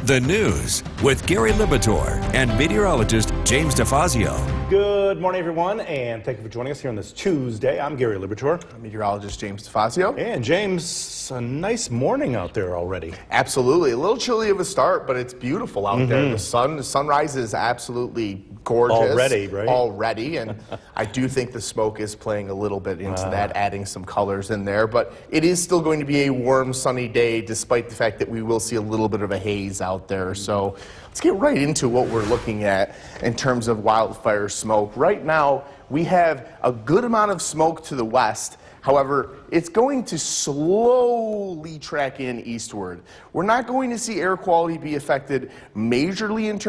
The news with Gary Libitor and meteorologist James DeFazio. Good morning, everyone, and thank you for joining us here on this Tuesday. I'm Gary Libitor. I'm meteorologist James DeFazio. And James, a nice morning out there already. Absolutely. A little chilly of a start, but it's beautiful out there. The sunrise is absolutely gorgeous. Already, right? Already, and I do think the smoke is playing a little bit into that, adding some colors in there. But it is still going to be a warm, sunny day, despite the fact that we will see a little bit of a haze out there. So let's get right into what we're looking at in terms of wildfire smoke. Right now, we have a good amount of smoke to the west. However, it's going to slowly track in eastward. We're not going to see air quality be affected majorly in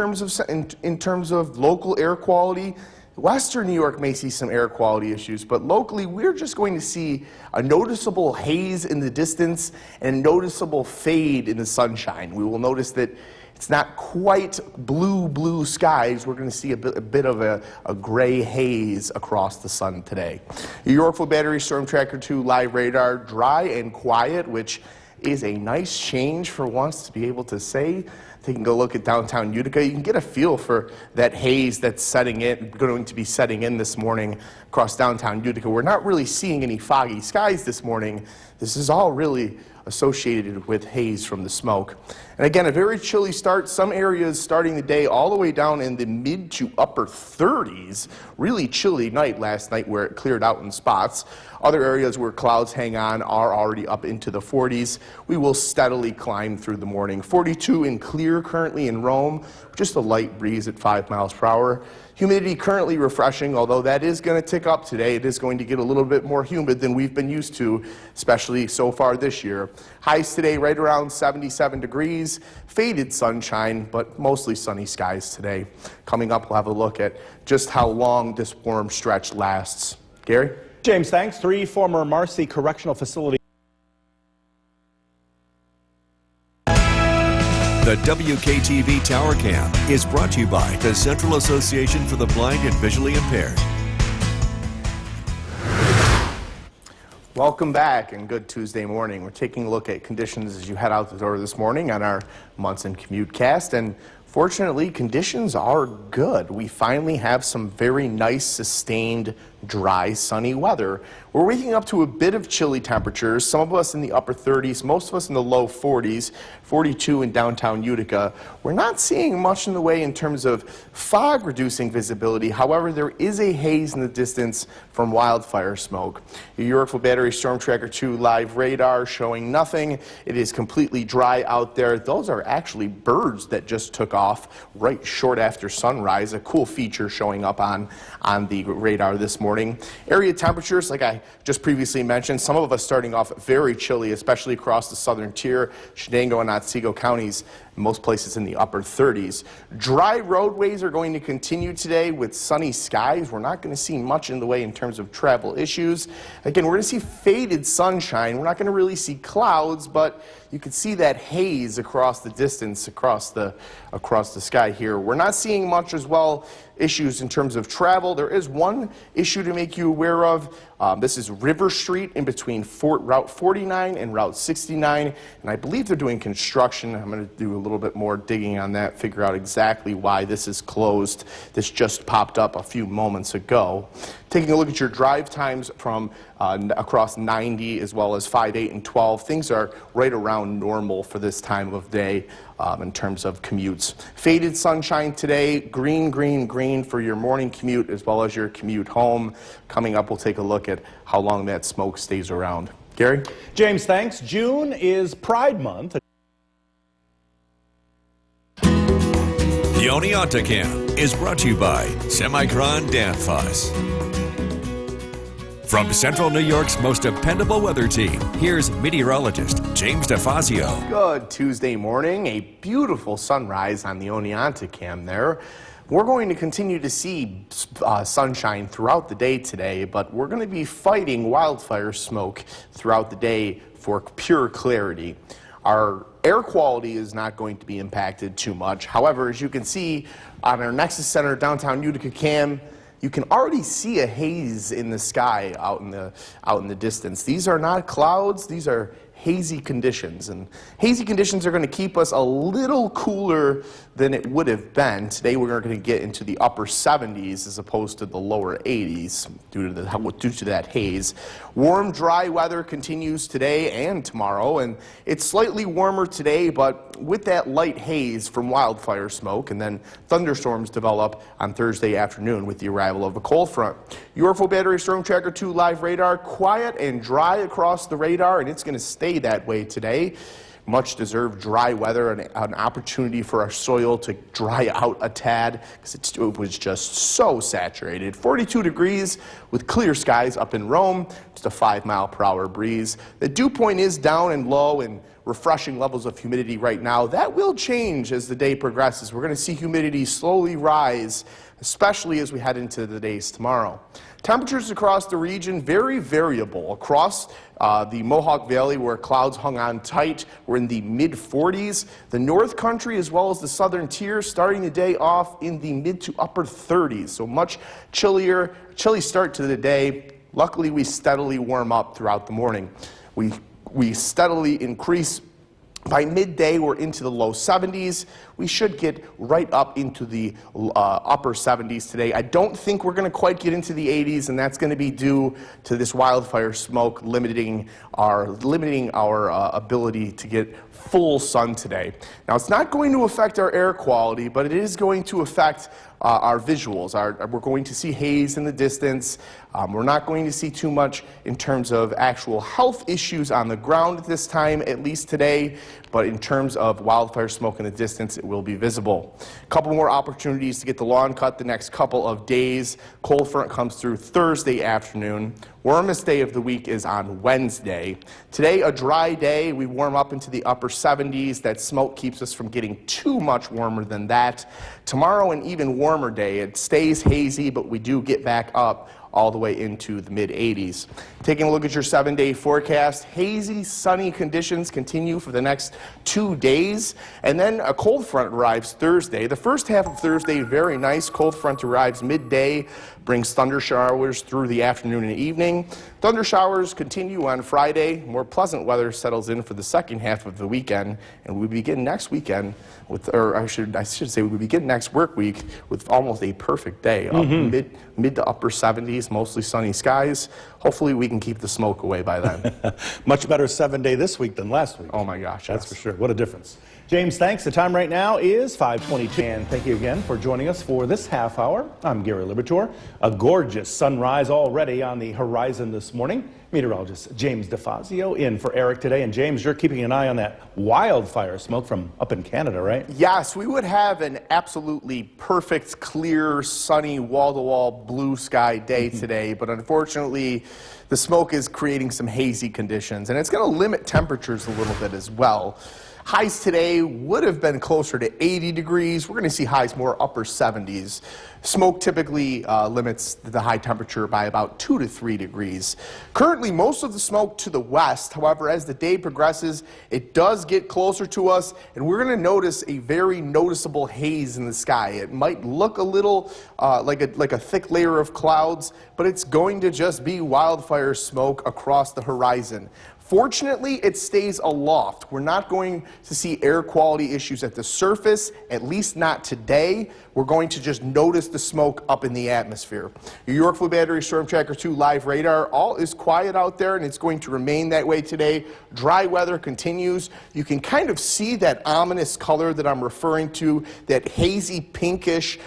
terms of local air quality. Western New York may see some air quality issues, but locally we're just going to see a noticeable haze in the distance and a noticeable fade in the sunshine. We will notice that it's not quite blue skies. We're going to see a bit of a gray haze across the sun today. Your Yorkville Battery Storm Tracker 2 live radar, dry and quiet, which is a nice change for once to be able to say. Taking a look at downtown Utica, you can get a feel for that haze that's going to be setting in this morning across downtown Utica. We're not really seeing any foggy skies this morning. This is all really associated with haze from the smoke. And again, a very chilly start. Some areas starting the day all the way down in the mid to upper 30s. Really chilly night last night where it cleared out in spots. Other areas where clouds hang on are already up into the 40s. We will steadily climb through the morning. 42 and clear currently in Rome, just a light breeze at 5 miles per hour. Humidity currently refreshing, although that is going to tick up today. It is going to get a little bit more humid than we've been used to, especially so far this year. Highs today right around 77 degrees, faded sunshine, but mostly sunny skies today. Coming up, we'll have a look at just how long this warm stretch lasts. Gary? James, thanks. 3 former Marcy Correctional Facility. The WKTV Tower Cam is brought to you by the Central Association for the Blind and Visually Impaired. Welcome back and good Tuesday morning. We're taking a look at conditions as you head out the door this morning on our Munson Commute Cast, and fortunately conditions are good. We finally have some very nice sustained dry sunny weather. We're waking up to a bit of chilly temperatures, some of us in the upper 30s, most of us in the low 40s, 42 in downtown Utica. We're not seeing much in the way in terms of fog reducing visibility. However, there is a haze in the distance from wildfire smoke. Your Yorkville Battery Storm Tracker 2 live radar showing nothing. It is completely dry out there. Those are actually birds that just took off right short after sunrise. A cool feature showing up on the radar this morning. Area temperatures, like I just previously mentioned, some of us starting off very chilly, especially across the southern tier, Shenango and Otsego counties, most places in the upper 30s. Dry roadways are going to continue today with sunny skies. We're not going to see much in the way in terms of travel issues. Again, we're going to see faded sunshine. We're not going to really see clouds, but you can see that haze across the distance, across the sky here. We're not seeing much as well issues in terms of travel. There is one issue to make you aware of. This is River Street in between Route 49 and Route 69, and I believe they're doing construction. I'm going to do a little bit more digging on that, figure out exactly why this is closed. This just popped up a few moments ago. Taking a look at your drive times from across 90 as well as 5, 8, and 12, things are right around normal for this time of day in terms of commutes. Faded sunshine today, green for your morning commute as well as your commute home. Coming up, we'll take a look at how long that smoke stays around. Gary? James, thanks. June is Pride Month. The Oneonta is brought to you by Semicron Danfoss. From Central New York's most dependable weather team, here's meteorologist James DeFazio. Good Tuesday morning, a beautiful sunrise on the Oneonta Cam there. We're going to continue to see sunshine throughout the day today, but we're going to be fighting wildfire smoke throughout the day for pure clarity. Our air quality is not going to be impacted too much. However, as you can see on our Nexus Center downtown Utica Cam, you can already see a haze in the sky out in the distance. These are not clouds, these are hazy conditions. And hazy conditions are going to keep us a little cooler than it would have been. Today we're going to get into the upper 70s as opposed to the lower 80s due to that haze. Warm, dry weather continues today and tomorrow, and it's slightly warmer today, but with that light haze from wildfire smoke, and then thunderstorms develop on Thursday afternoon with the arrival of a cold front. Yorkville Battery Storm Tracker 2 live radar, quiet and dry across the radar, and it's going to stay that way today. Much deserved dry weather and an opportunity for our soil to dry out a tad because it was just so saturated. 42 degrees with clear skies up in Rome, just a 5-mile-per-hour breeze. The dew point is down and low and refreshing levels of humidity right now. That will change as the day progresses. We're going to see humidity slowly rise, especially as we head into the days tomorrow. Temperatures across the region very variable. Across the Mohawk Valley, where clouds hung on tight, we're in the mid-40s. The North Country as well as the southern tier starting the day off in the mid to upper 30s. So much chilly start to the day. Luckily, we steadily warm up throughout the morning. We steadily increase. By midday, we're into the low 70s. We should get right up into the upper 70s today. I don't think we're going to quite get into the 80s, and that's going to be due to this wildfire smoke limiting our ability to get full sun today. Now, it's not going to affect our air quality, but it is going to affect our visuals. We're going to see haze in the distance. We're not going to see too much in terms of actual health issues on the ground at this time, at least today, but in terms of wildfire smoke in the distance, it will be visible. A couple more opportunities to get the lawn cut the next couple of days. Cold front comes through Thursday afternoon. Warmest day of the week is on Wednesday. Today, a dry day. We warm up into the upper 70s. That smoke keeps us from getting too much warmer than that. Tomorrow, an even warmer day. It stays hazy, but we do get back up all the way into the mid-80s. Taking a look at your 7-day forecast, hazy, sunny conditions continue for the next 2 days, and then a cold front arrives Thursday. The first half of Thursday, very nice. Cold front arrives midday, brings thunder showers through the afternoon and evening. Thunder showers continue on Friday. More pleasant weather settles in for the second half of the weekend, and we begin next weekend with, or I should say, we begin next work week with almost a perfect day. Up mid to upper 70s, mostly sunny skies. Hopefully we can keep the smoke away by then. Much better 7-day this week than last week. Oh my gosh, That's yes. for sure. What a difference. James, thanks. The time right now is 5:22. And thank you again for joining us for this half hour. I'm Gary Liberatore. A gorgeous sunrise already on the horizon this morning. Meteorologist James DeFazio in for Eric today. And James, you're keeping an eye on that wildfire smoke from up in Canada, right? Yes, we would have an absolutely perfect, clear, sunny, wall-to-wall blue sky day today, but unfortunately, the smoke is creating some hazy conditions, and it's going to limit temperatures a little bit as well. Highs today would have been closer to 80 degrees. We're going to see highs more upper 70s. Smoke typically limits the high temperature by about 2 to 3 degrees. Currently, most of the smoke to the west. However, as the day progresses, it does get closer to us, and we're going to notice a very noticeable haze in the sky. It might look a little like a thick layer of clouds, but it's going to just be wildfire smoke across the horizon. Fortunately, it stays aloft. We're not going to see air quality issues at the surface, at least not today. We're going to just notice the smoke up in the atmosphere. Your Yorkville Battery Storm Tracker 2 live radar, all is quiet out there, and it's going to remain that way today. Dry weather continues. You can kind of see that ominous color that I'm referring to, that hazy pinkish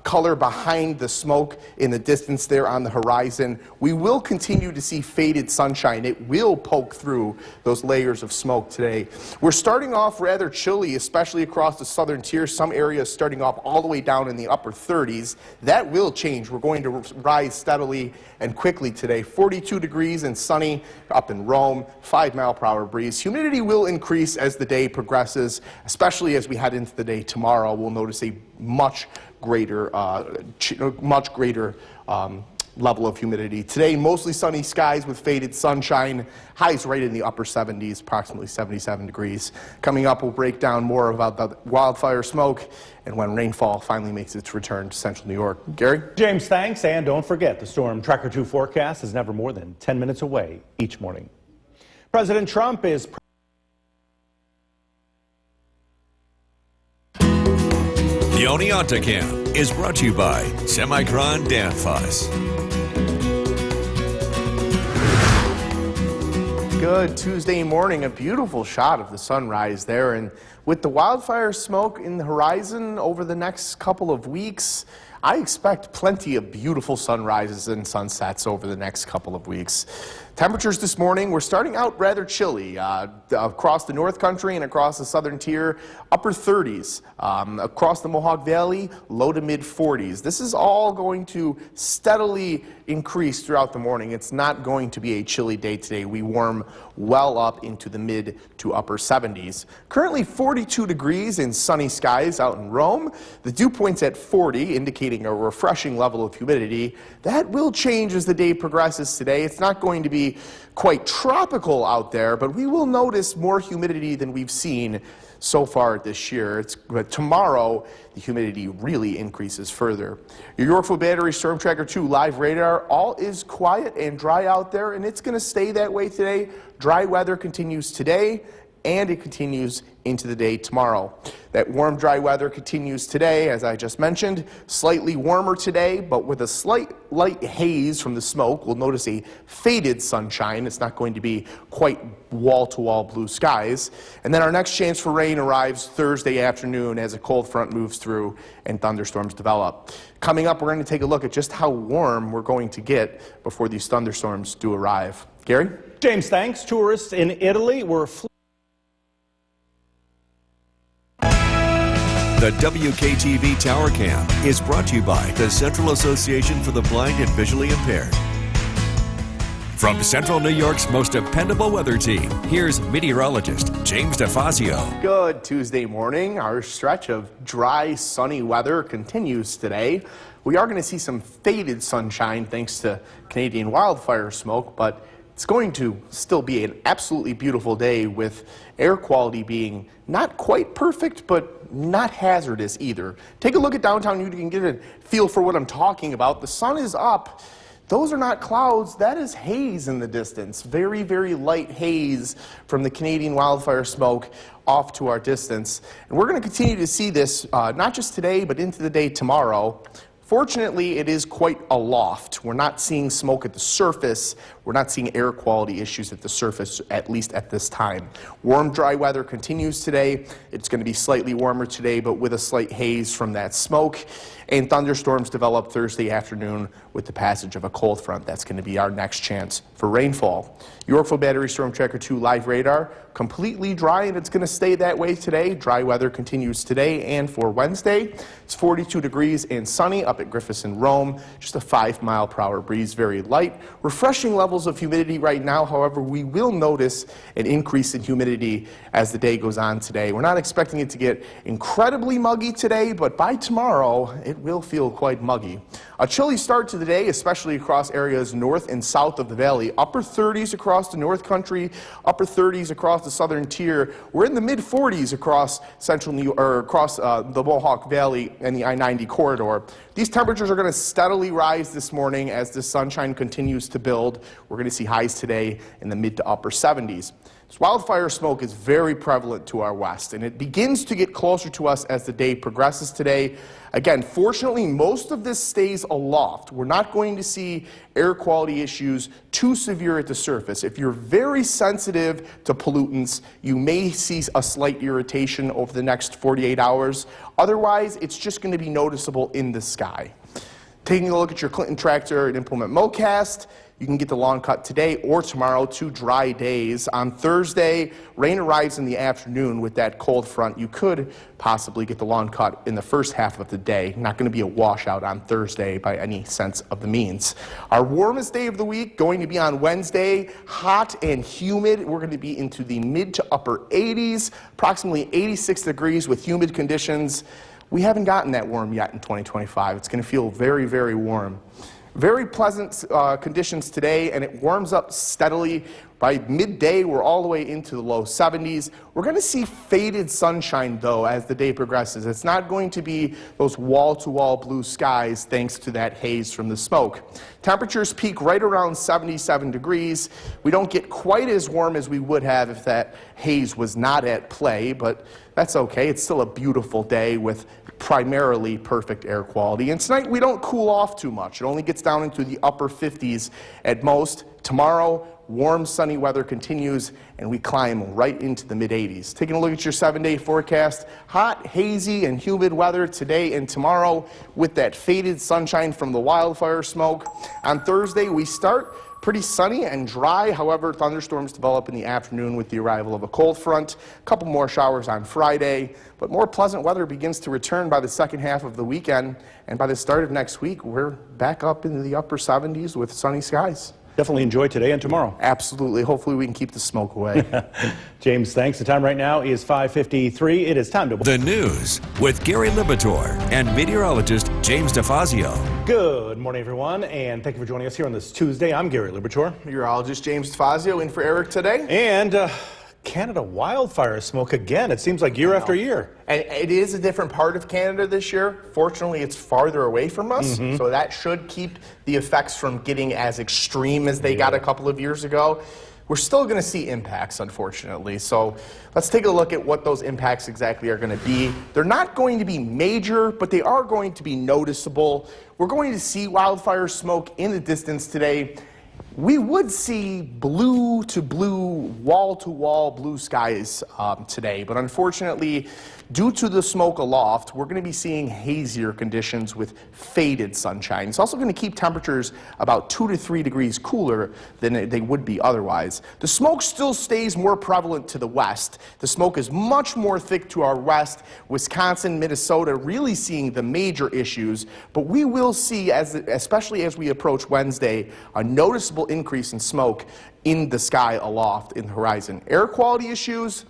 color behind the smoke in the distance there on the horizon. We will continue to see faded sunshine. It will poke through those layers of smoke today. We're starting off rather chilly, especially across the southern tier. Some areas starting off all the way down in the upper 30s. That will change. We're going to rise steadily and quickly today. 42 degrees and sunny up in Rome, 5-mile-per-hour breeze. Humidity will increase as the day progresses, especially as we head into the day tomorrow. We'll notice a much greater level of humidity. Today, mostly sunny skies with faded sunshine. Highs right in the upper 70s, approximately 77 degrees. Coming up, we'll break down more about the wildfire smoke and when rainfall finally makes its return to central New York. Gary? James, thanks. And don't forget, the Storm Tracker 2 forecast is never more than 10 minutes away each morning. President Trump is The Oneonta Camp is brought to you by Semicron Danfoss. Good Tuesday morning, a beautiful shot of the sunrise there, and with the wildfire smoke in the horizon over the next couple of weeks, I expect plenty of beautiful sunrises and sunsets over the next couple of weeks. Temperatures this morning, we're starting out rather chilly across the North Country and across the southern tier, upper 30s. Across the Mohawk Valley, low to mid 40s. This is all going to steadily increase throughout the morning. It's not going to be a chilly day today. We warm well up into the mid to upper 70s. Currently 42 degrees in sunny skies out in Rome. The dew point's at 40, indicating a refreshing level of humidity. That will change as the day progresses today. It's not going to be quite tropical out there, but we will notice more humidity than we've seen so far this year. But tomorrow, the humidity really increases further. Your Yorkville Battery Storm Tracker 2 live radar, all is quiet and dry out there, and it's going to stay that way today. Dry weather continues today, and it continues into the day tomorrow. That warm, dry weather continues today, as I just mentioned. Slightly warmer today, but with a slight light haze from the smoke. We'll notice a faded sunshine. It's not going to be quite wall-to-wall blue skies. And then our next chance for rain arrives Thursday afternoon as a cold front moves through and thunderstorms develop. Coming up, we're going to take a look at just how warm we're going to get before these thunderstorms do arrive. Gary? James, thanks. Tourists in Italy were The WKTV Tower Cam is brought to you by the Central Association for the Blind and Visually Impaired. From Central New York's most dependable weather team, here's meteorologist James DeFazio. Good Tuesday morning. Our stretch of dry, sunny weather continues today. We are going to see some faded sunshine thanks to Canadian wildfire smoke, but it's going to still be an absolutely beautiful day with air quality being not quite perfect, but not hazardous either. Take a look at downtown. You can get a feel for what I'm talking about. The sun is up. Those are not clouds. That is haze in the distance. Very, very light haze from the Canadian wildfire smoke off to our distance. And we're going to continue to see this not just today, but into the day tomorrow. Fortunately, it is quite aloft. We're not seeing smoke at the surface. We're not seeing air quality issues at the surface, at least at this time. Warm, dry weather continues today. It's going to be slightly warmer today, but with a slight haze from that smoke. And thunderstorms develop Thursday afternoon with the passage of a cold front. That's going to be our next chance for rainfall. Yorkville Battery Storm Tracker 2 live radar, completely dry, and it's going to stay that way today. Dry weather continues today and for Wednesday. It's 42 degrees and sunny up at Griffiths and Rome. Just a 5-mile-per-hour breeze, very light. Refreshing levels of humidity right now. However, we will notice an increase in humidity as the day goes on today. We're not expecting it to get incredibly muggy today, but by tomorrow, it will feel quite muggy. A chilly start to the day, especially across areas north and south of the valley. Upper 30s across the North Country, upper 30s across the southern tier. We're in the mid 40s across central New York, or across the Mohawk Valley and the I-90 corridor. These temperatures are going to steadily rise this morning as the sunshine continues to build. We're going to see highs today in the mid to upper 70s. This wildfire smoke is very prevalent to our west, and it begins to get closer to us as the day progresses today. Again, fortunately, most of this stays aloft. We're not going to see air quality issues too severe at the surface. If you're very sensitive to pollutants, you may see a slight irritation over the next 48 hours. Otherwise, it's just going to be noticeable in the sky. Taking a look at your Clinton Tractor and Implement Mowcast, you can get the lawn cut today or tomorrow, 2 dry days. On Thursday, rain arrives in the afternoon with that cold front. You could possibly get the lawn cut in the first half of the day. Not going to be a washout on Thursday by any sense of the means. Our warmest day of the week going to be on Wednesday. Hot and humid. We're going to be into the mid to upper 80s, approximately 86 degrees with humid conditions. We haven't gotten that warm yet in 2025. It's going to feel very, very warm. Very pleasant conditions today, and it warms up steadily. By midday, we're all the way into the low 70s. We're going to see faded sunshine, though, as the day progresses. It's not going to be those wall-to-wall blue skies thanks to that haze from the smoke. Temperatures peak right around 77 degrees. We don't get quite as warm as we would have if that haze was not at play, but that's okay. It's still a beautiful day with primarily perfect air quality. And tonight we don't cool off too much. It only gets down into the upper 50s at most. Tomorrow, warm, sunny weather continues, and we climb right into the mid-80s. Taking a look at your 7-day forecast, hot, hazy, and humid weather today and tomorrow with that faded sunshine from the wildfire smoke. On Thursday, we start pretty sunny and dry. However, thunderstorms develop in the afternoon with the arrival of a cold front. A couple more showers on Friday, but more pleasant weather begins to return by the second half of the weekend. And by the start of next week, we're back up into the upper 70s with sunny skies. Definitely enjoy today and tomorrow. Absolutely. Hopefully we can keep the smoke away. James, thanks. The time right now is 5:53. It is time to... The news with Gary Libator and meteorologist James DeFazio. Good morning, everyone, and thank you for joining us here on this Tuesday. I'm Gary Libator. Meteorologist James DeFazio in for Eric today. And Canada wildfire smoke again. It seems like year after year. And it is a different part of Canada this year. Fortunately, it's farther away from us, so that should keep the effects from getting as extreme as they got a couple of years ago. We're still going to see impacts, unfortunately. So let's take a look at what those impacts exactly are going to be. They're not going to be major, but they are going to be noticeable. We're going to see wildfire smoke in the distance today. We would see blue to blue, wall to wall blue skies today, but unfortunately, due to the smoke aloft, we're going to be seeing hazier conditions with faded sunshine. It's also going to keep temperatures about 2 to 3 degrees cooler than they would be otherwise. The smoke still stays more prevalent to the west. The smoke is much more thick to our west. Wisconsin, Minnesota really seeing the major issues, but we will see, especially as we approach Wednesday, a noticeable increase in smoke in the sky aloft in the horizon. Air quality issues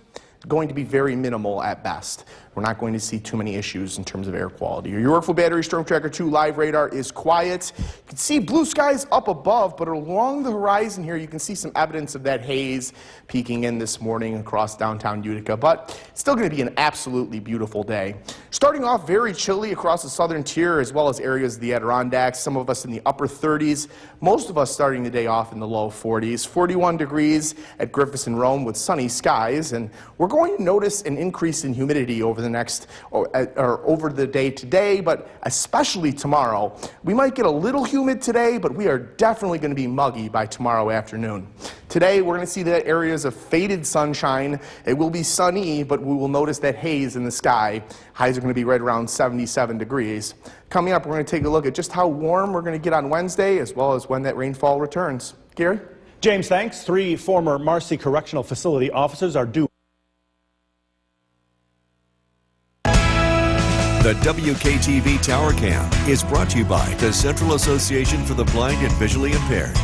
going to be very minimal at best. We're not going to see too many issues in terms of air quality. Your Yorkville Battery Storm Tracker 2 live radar is quiet. You can see blue skies up above, but along the horizon here, you can see some evidence of that haze peeking in this morning across downtown Utica, but it's still going to be an absolutely beautiful day. Starting off very chilly across the southern tier as well as areas of the Adirondacks, some of us in the upper 30s, most of us starting the day off in the low 40s, 41 degrees at Griffiths and Rome with sunny skies, and we're going to notice an increase in humidity over the next, or over the day today, but especially tomorrow. We might get a little humid today, but we are definitely going to be muggy by tomorrow afternoon. Today, we're going to see that areas of faded sunshine. It will be sunny, but we will notice that haze in the sky. Highs are going to be right around 77 degrees. Coming up, we're going to take a look at just how warm we're going to get on Wednesday, as well as when that rainfall returns. Gary? James, thanks. 3 former Marcy Correctional Facility officers are due. The WKTV Tower Cam is brought to you by the Central Association for the Blind and Visually Impaired.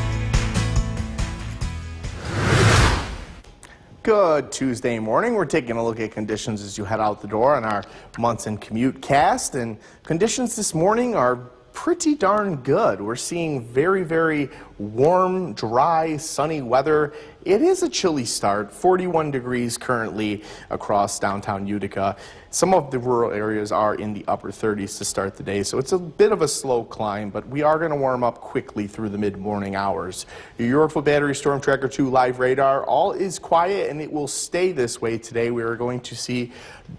Good Tuesday morning. We're taking a look at conditions as you head out the door on our Munson Commute Cast, and conditions this morning are pretty darn good. We're seeing very, very warm, dry, sunny weather. It is a chilly start, 41 degrees currently across downtown Utica. Some of the rural areas are in the upper 30s to start the day, so it's a bit of a slow climb, but we are going to warm up quickly through the mid-morning hours. Your Yorkville Battery Storm Tracker 2 live radar, all is quiet, and it will stay this way today. We are going to see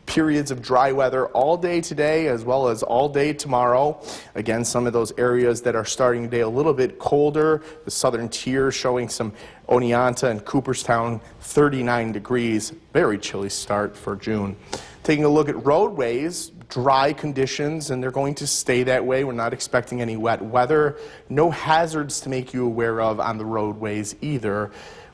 periods of dry weather all day today as well as all day tomorrow. Again, some of those areas that are starting the day a little bit colder, the southern tier showing some Oneonta and Cooperstown, 39 degrees. Very chilly start for June. Taking a look at roadways, dry conditions, and they're going to stay that way. We're not expecting any wet weather. No hazards to make you aware of on the roadways either.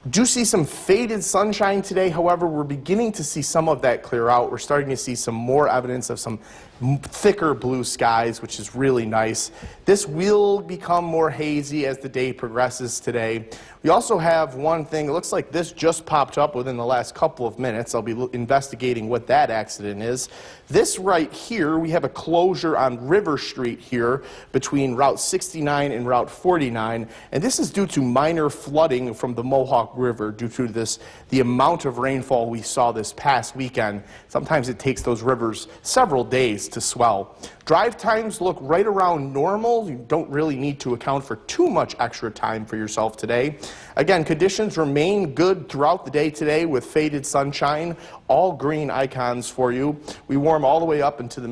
Do see some faded sunshine today. However, we're beginning to see some of that clear out. We're starting to see some more evidence of some thicker blue skies, which is really nice. This will become more hazy as the day progresses today. We also have one thing, it looks like this just popped up within the last couple of minutes. I'll be investigating what that accident is. This right here, we have a closure on River Street here between Route 69 and Route 49, and this is due to minor flooding from the Mohawk River due to the amount of rainfall we saw this past weekend. Sometimes it takes those rivers several days to swell. Drive times look right around normal. You don't really need to account for too much extra time for yourself today. Again, conditions remain good throughout the day today with faded sunshine, all green icons for you. We warm all the way up into the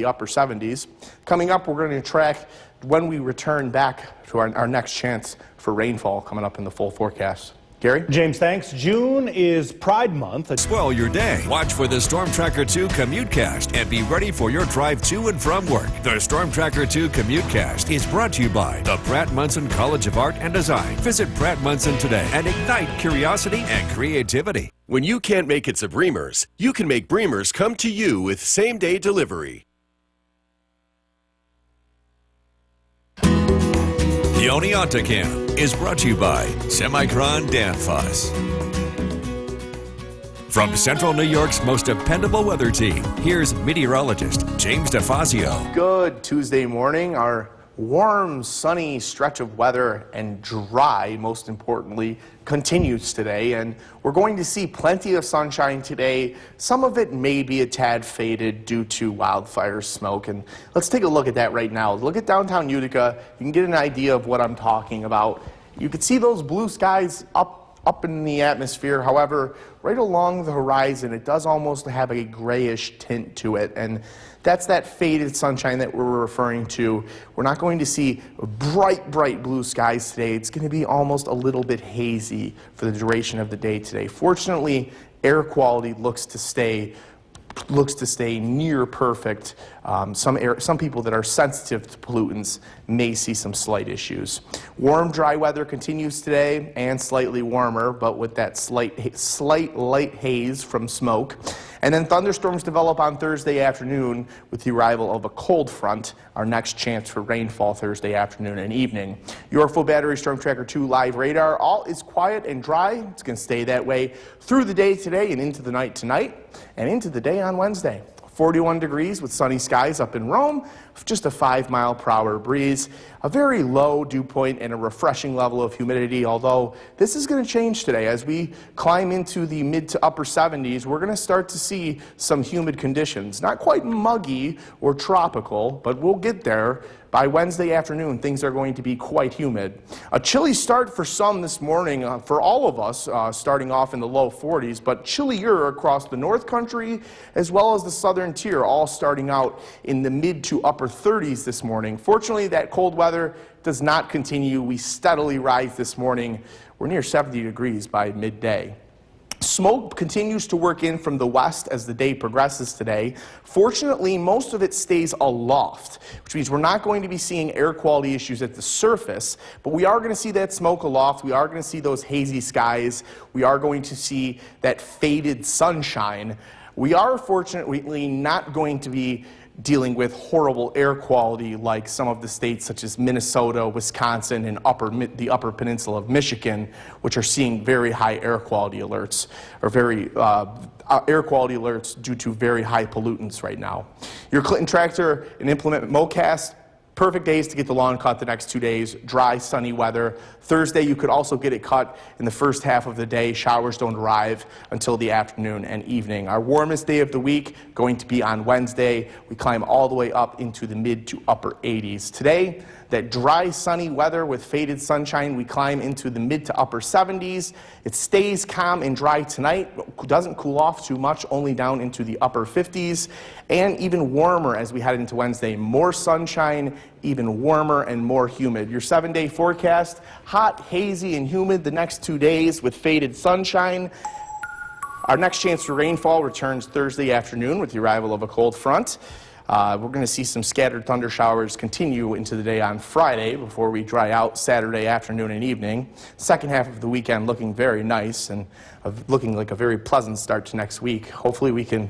upper 70s. Coming up, we're going to track when we return back to our next chance for rainfall coming up in the full forecast. Gary? James, thanks. June is Pride Month. Spoil your day. Watch for the Storm Tracker 2 Commutecast and be ready for your drive to and from work. The Storm Tracker 2 Commutecast is brought to you by the Pratt Munson College of Art and Design. Visit Pratt Munson today and ignite curiosity and creativity. When you can't make it to Bremer's, you can make Bremer's come to you with same-day delivery. The Oneonta is brought to you by Semicron Danfoss. From Central New York's most dependable weather team, here's meteorologist James DeFazio. Good Tuesday morning. Our warm, sunny stretch of weather and dry, most importantly, continues today, and we're going to see plenty of sunshine today. Some of it may be a tad faded due to wildfire smoke, and let's take a look at that right now. Look at downtown Utica. You can get an idea of what I'm talking about. You can see those blue skies up in the atmosphere. However, right along the horizon, it does almost have a grayish tint to it, and that's that faded sunshine that we're referring to. We're not going to see bright blue skies today. It's going to be almost a little bit hazy for the duration of the day today. Fortunately, air quality looks to stay near perfect. Some people that are sensitive to pollutants may see some slight issues. Warm, dry weather continues today and slightly warmer, but with that slight light haze from smoke. And then thunderstorms develop on Thursday afternoon with the arrival of a cold front, our next chance for rainfall Thursday afternoon and evening. Your full battery Storm Tracker 2 live radar, all is quiet and dry. It's going to stay that way through the day today and into the night tonight and into the day on Wednesday. 41 degrees with sunny skies up in Rome, just a 5-mile-per-hour breeze, a very low dew point and a refreshing level of humidity, although this is going to change today. As we climb into the mid to upper 70s, we're going to start to see some humid conditions. Not quite muggy or tropical, but we'll get there. By Wednesday afternoon, things are going to be quite humid. A chilly start for some this morning, for all of us, starting off in the low 40s, but chillier across the North Country as well as the southern tier, all starting out in the mid to upper 30s this morning. Fortunately, that cold weather does not continue. We steadily rise this morning. We're near 70 degrees by midday. Smoke continues to work in from the west as the day progresses today. Fortunately, most of it stays aloft, which means we're not going to be seeing air quality issues at the surface, but we are going to see that smoke aloft. We are going to see those hazy skies. We are going to see that faded sunshine. We are fortunately not going to be dealing with horrible air quality like some of the states such as Minnesota, Wisconsin, and the upper peninsula of Michigan, which are seeing very high air quality alerts, or air quality alerts due to very high pollutants right now. Your Clinton tractor and implement MoCast. Perfect days to get the lawn cut the next 2 days. Dry, sunny weather. Thursday, you could also get it cut in the first half of the day. Showers don't arrive until the afternoon and evening. Our warmest day of the week going to be on Wednesday. We climb all the way up into the mid to upper 80s. Today, that dry, sunny weather with faded sunshine, we climb into the mid to upper 70s. It stays calm and dry tonight. Doesn't cool off too much, only down into the upper 50s. And even warmer as we head into Wednesday. More sunshine, even warmer and more humid. Your 7-day forecast, hot, hazy, and humid the next 2 days with faded sunshine. Our next chance for rainfall returns Thursday afternoon with the arrival of a cold front. We're going to see some scattered thunder showers continue into the day on Friday before we dry out Saturday afternoon and evening. Second half of the weekend looking very nice and looking like a very pleasant start to next week. Hopefully we can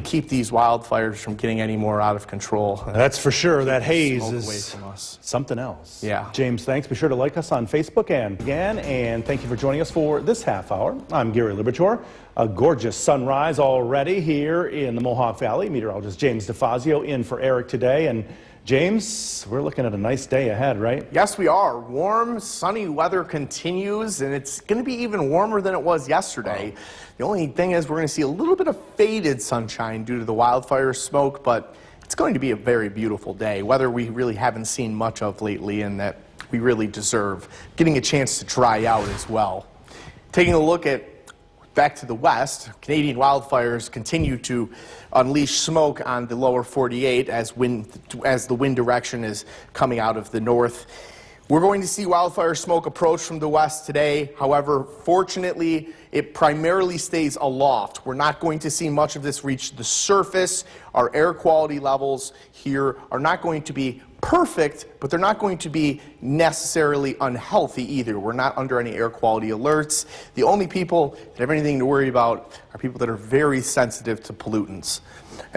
keep these wildfires from getting any more out of control. That's for sure. That haze Smoke is away from us. something else. Yeah. James, thanks. Be sure to like us on Facebook and thank you for joining us for this half hour. I'm Gary Liberatore. A gorgeous sunrise already here in the Mohawk Valley. Meteorologist James DeFazio in for Eric today. And James, we're looking at a nice day ahead, right? Yes, we are. Warm, sunny weather continues, and it's going to be even warmer than it was yesterday. Wow. The only thing is we're going to see a little bit of faded sunshine due to the wildfire smoke, but it's going to be a very beautiful day. Weather we really haven't seen much of lately, and that we really deserve getting a chance to dry out as well. Taking a look at back to the west, Canadian wildfires continue to unleash smoke on the lower 48 as the wind direction is coming out of the north. We're going to see wildfire smoke approach from the west today. However, fortunately, it primarily stays aloft. We're not going to see much of this reach the surface. Our air quality levels here are not going to be perfect, but they're not going to be necessarily unhealthy either. We're not under any air quality alerts. The only people that have anything to worry about are people that are very sensitive to pollutants.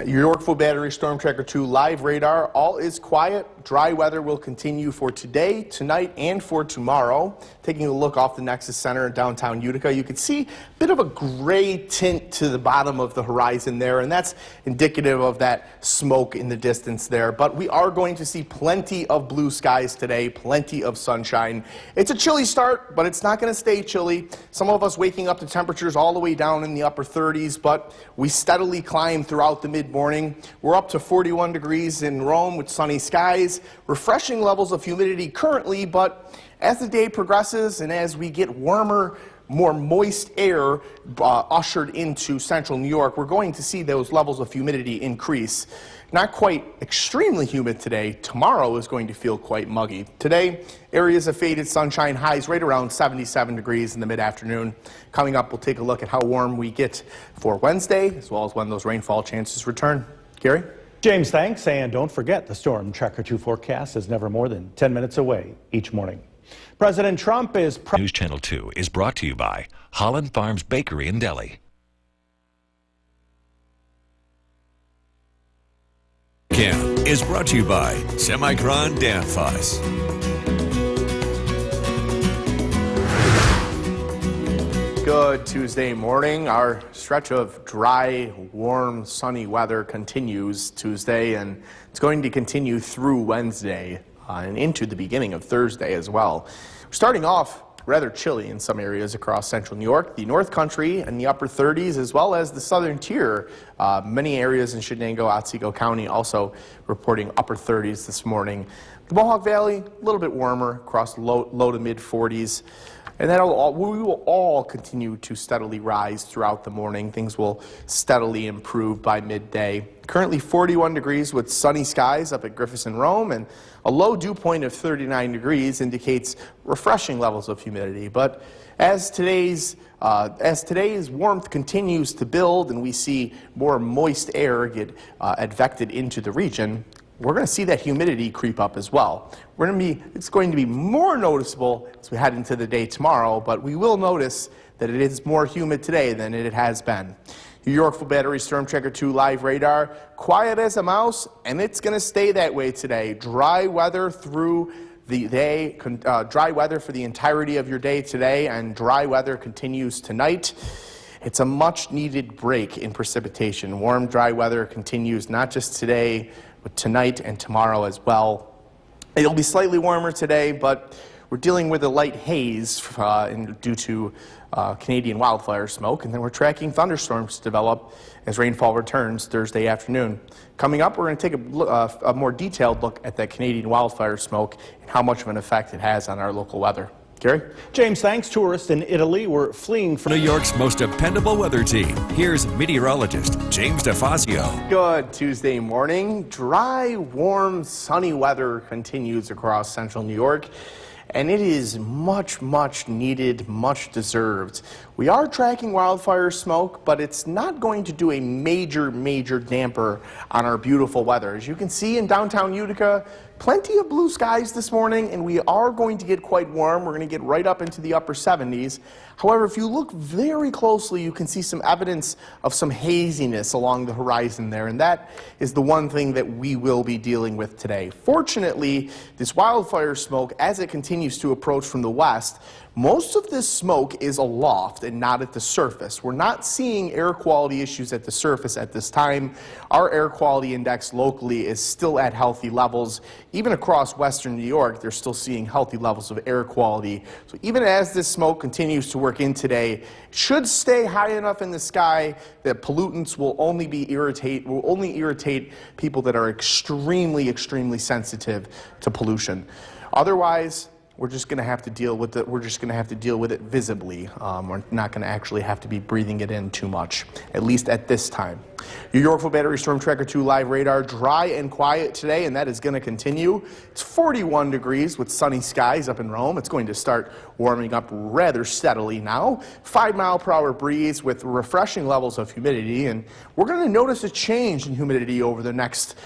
Your Yorkville Battery Storm Tracker 2 live radar, all is quiet. Dry weather will continue for today, tonight, and for tomorrow. Taking a look off the Nexus Center in downtown Utica, you can see a bit of a gray tint to the bottom of the horizon there, and that's indicative of that smoke in the distance there. But we are going to see plenty of blue skies today, plenty of sunshine. It's a chilly start, but it's not going to stay chilly. Some of us waking up to temperatures all the way down in the upper 30s, but we steadily climb throughout the mid-morning. We're up to 41 degrees in Rome with sunny skies, refreshing levels of humidity currently, but as the day progresses and as we get warmer, more moist air ushered into central New York, we're going to see those levels of humidity increase. Not quite extremely humid today. Tomorrow is going to feel quite muggy. Today, areas of faded sunshine, highs right around 77 degrees in the mid-afternoon. Coming up, we'll take a look at how warm we get for Wednesday, as well as when those rainfall chances return. Gary? James, thanks. And don't forget, the Storm Tracker 2 forecast is never more than 10 minutes away each morning. President Trump is... News Channel 2 is brought to you by Holland Farms Bakery in Delhi. Cam is brought to you by Semicron Danfoss. Good Tuesday morning. Our stretch of dry, warm, sunny weather continues Tuesday, and it's going to continue through Wednesday and into the beginning of Thursday as well. We're starting off rather chilly in some areas across central New York, the North Country and the upper 30s, as well as the southern tier. Many areas in Shenango, Otsego County also reporting upper 30s this morning. The Mohawk Valley, a little bit warmer across low to mid 40s. And we will all continue to steadily rise throughout the morning. Things will steadily improve by midday. Currently 41 degrees with sunny skies up at Griffiths and Rome, and a low dew point of 39 degrees indicates refreshing levels of humidity. But as today's warmth continues to build and we see more moist air get advected into the region, we're going to see that humidity creep up as well. It's going to be more noticeable as we head into the day tomorrow, but we will notice that it is more humid today than it has been. Your Yorkville Battery Storm Tracker 2 live radar, quiet as a mouse, and it's going to stay that way today. Dry weather through the day, dry weather for the entirety of your day today, and dry weather continues tonight. It's a much needed break in precipitation. Warm, dry weather continues not just today, but tonight and tomorrow as well. It'll be slightly warmer today, but we're dealing with a light haze due to Canadian wildfire smoke, and then we're tracking thunderstorms to develop as rainfall returns Thursday afternoon. Coming up, we're going to take a more detailed look at that Canadian wildfire smoke and how much of an effect it has on our local weather. Gary? James, thanks. Tourists in Italy were fleeing from New York's most dependable weather team. Here's meteorologist James DeFazio. Good Tuesday morning. Dry, warm, sunny weather continues across central New York. and it is much, much needed, much deserved. We are tracking wildfire smoke, but it's not going to do a major, major damper on our beautiful weather. As you can see in downtown Utica, plenty of blue skies this morning, and we are going to get quite warm. We're going to get right up into the upper 70s. However, if you look very closely, you can see some evidence of some haziness along the horizon there, and that is the one thing that we will be dealing with today. Fortunately, this wildfire smoke, as it continues to approach from the west, most of this smoke is aloft and not at the surface. We're not seeing air quality issues at the surface at this time. Our air quality index locally is still at healthy levels. Even across western New York, they're still seeing healthy levels of air quality. So even as this smoke continues to work in today, it should stay high enough in the sky that pollutants will only irritate people that are extremely, extremely sensitive to pollution. Otherwise, we're just going to have to deal with it. We're just going to have to deal with it visibly. We're not going to actually have to be breathing it in too much, at least at this time. Your Yorkville Battery Storm Tracker 2 live radar, dry and quiet today, and that is going to continue. It's 41 degrees with sunny skies up in Rome. It's going to start warming up rather steadily now. 5-mile-per-hour breeze with refreshing levels of humidity, and we're going to notice a change in humidity over the next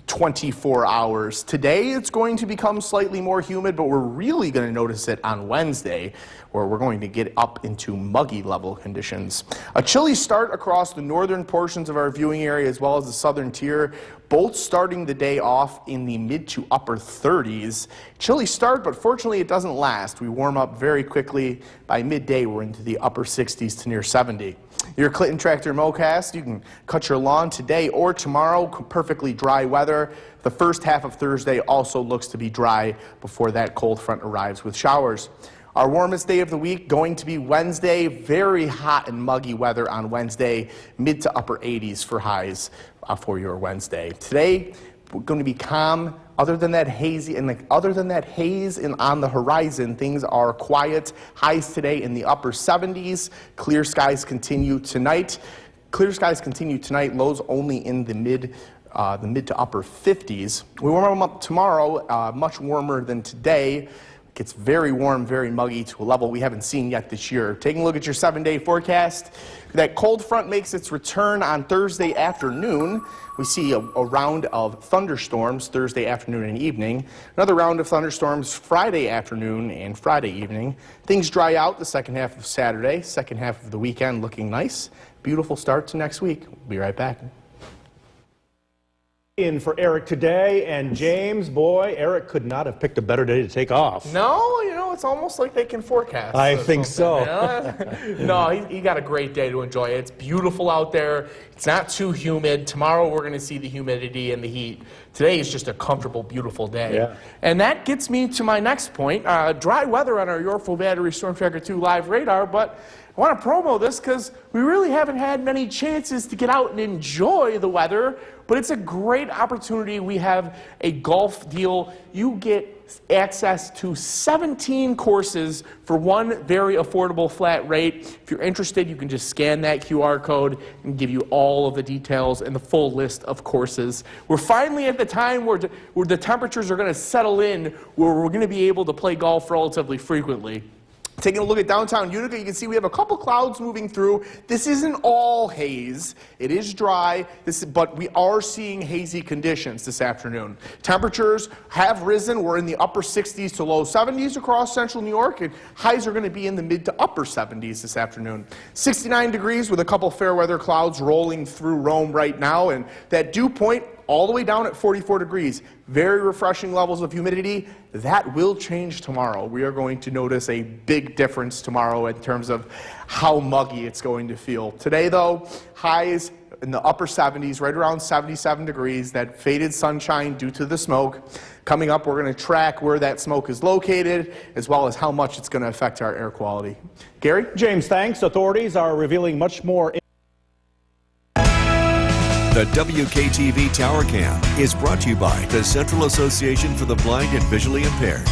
24 hours. Today it's going to become slightly more humid, but we're really going to notice it on Wednesday, where we're going to get up into muggy level conditions. A chilly start across the northern portions of our viewing area as well as the southern tier, both starting the day off in the mid to upper 30s. Chilly start, but fortunately it doesn't last. We warm up very quickly. By midday we're into the upper 60s to near 70. Your Clinton Tractor Mowcast, you can cut your lawn today or tomorrow, perfectly dry weather. The first half of Thursday also looks to be dry before that cold front arrives with showers. Our warmest day of the week going to be Wednesday. Very hot and muggy weather on Wednesday, mid to upper 80s for highs for your Wednesday. Today, we're going to be calm. Other than that haze and on the horizon, things are quiet. Highs today in the upper 70s. Clear skies continue tonight. Lows only in the mid to upper 50s. We warm up tomorrow, much warmer than today. Gets very warm, very muggy to a level we haven't seen yet this year. Taking a look at your 7-day forecast, that cold front makes its return on Thursday afternoon. We see a round of thunderstorms Thursday afternoon and evening. Another round of thunderstorms Friday afternoon and Friday evening. Things dry out the second half of Saturday, second half of the weekend looking nice. Beautiful start to next week. We'll be right back. In for Eric today, and James, boy, Eric could not have picked a better day to take off. No, it's almost like they can forecast. I think so. No, he got a great day to enjoy. It's beautiful out there. It's not too humid. Tomorrow we're going to see the humidity and the heat. Today is just a comfortable, beautiful day. Yeah. And that gets me to my next point. Dry weather on our Yorkville Battery Storm Tracker 2 live radar, but I want to promo this because we really haven't had many chances to get out and enjoy the weather, but it's a great opportunity. We have a golf deal. You get access to 17 courses for one very affordable flat rate. If you're interested, you can just scan that QR code and give you all of the details and the full list of courses. We're finally at the time where the temperatures are going to settle in, where we're going to be able to play golf relatively frequently. Taking a look at downtown Utica, you can see we have a couple clouds moving through. This isn't all haze. It is dry, but we are seeing hazy conditions this afternoon. Temperatures have risen. We're in the upper 60s to low 70s across central New York, and highs are going to be in the mid to upper 70s this afternoon. 69 degrees with a couple fair weather clouds rolling through Rome right now, and that dew point all the way down at 44 degrees. Very refreshing levels of humidity. That will change tomorrow. We are going to notice a big difference tomorrow in terms of how muggy it's going to feel. Today, though, highs in the upper 70s, right around 77 degrees, that faded sunshine due to the smoke. Coming up, we're going to track where that smoke is located, as well as how much it's going to affect our air quality. Gary? James, thanks. Authorities are revealing much more. The WKTV Tower Cam is brought to you by the Central Association for the Blind and Visually Impaired.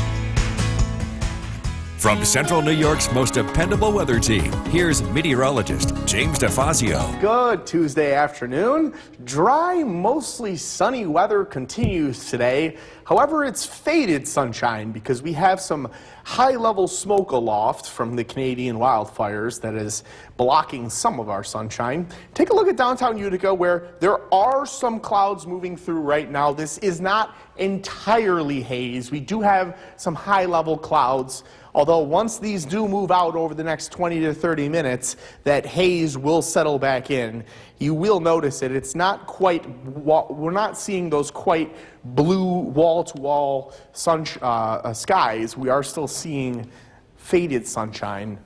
From Central New York's most dependable weather team, here's meteorologist James DeFazio. Good Tuesday afternoon. Dry, mostly sunny weather continues today. However, it's faded sunshine because we have some high-level smoke aloft from the Canadian wildfires that is blocking some of our sunshine. Take a look at downtown Utica, where there are some clouds moving through right now. This is not entirely haze. We do have some high-level clouds, although once these do move out over the next 20 to 30 minutes, that haze will settle back in. You will notice it. It's not quite, we're not seeing those quite blue wall-to-wall skies. We are still seeing faded sunshine,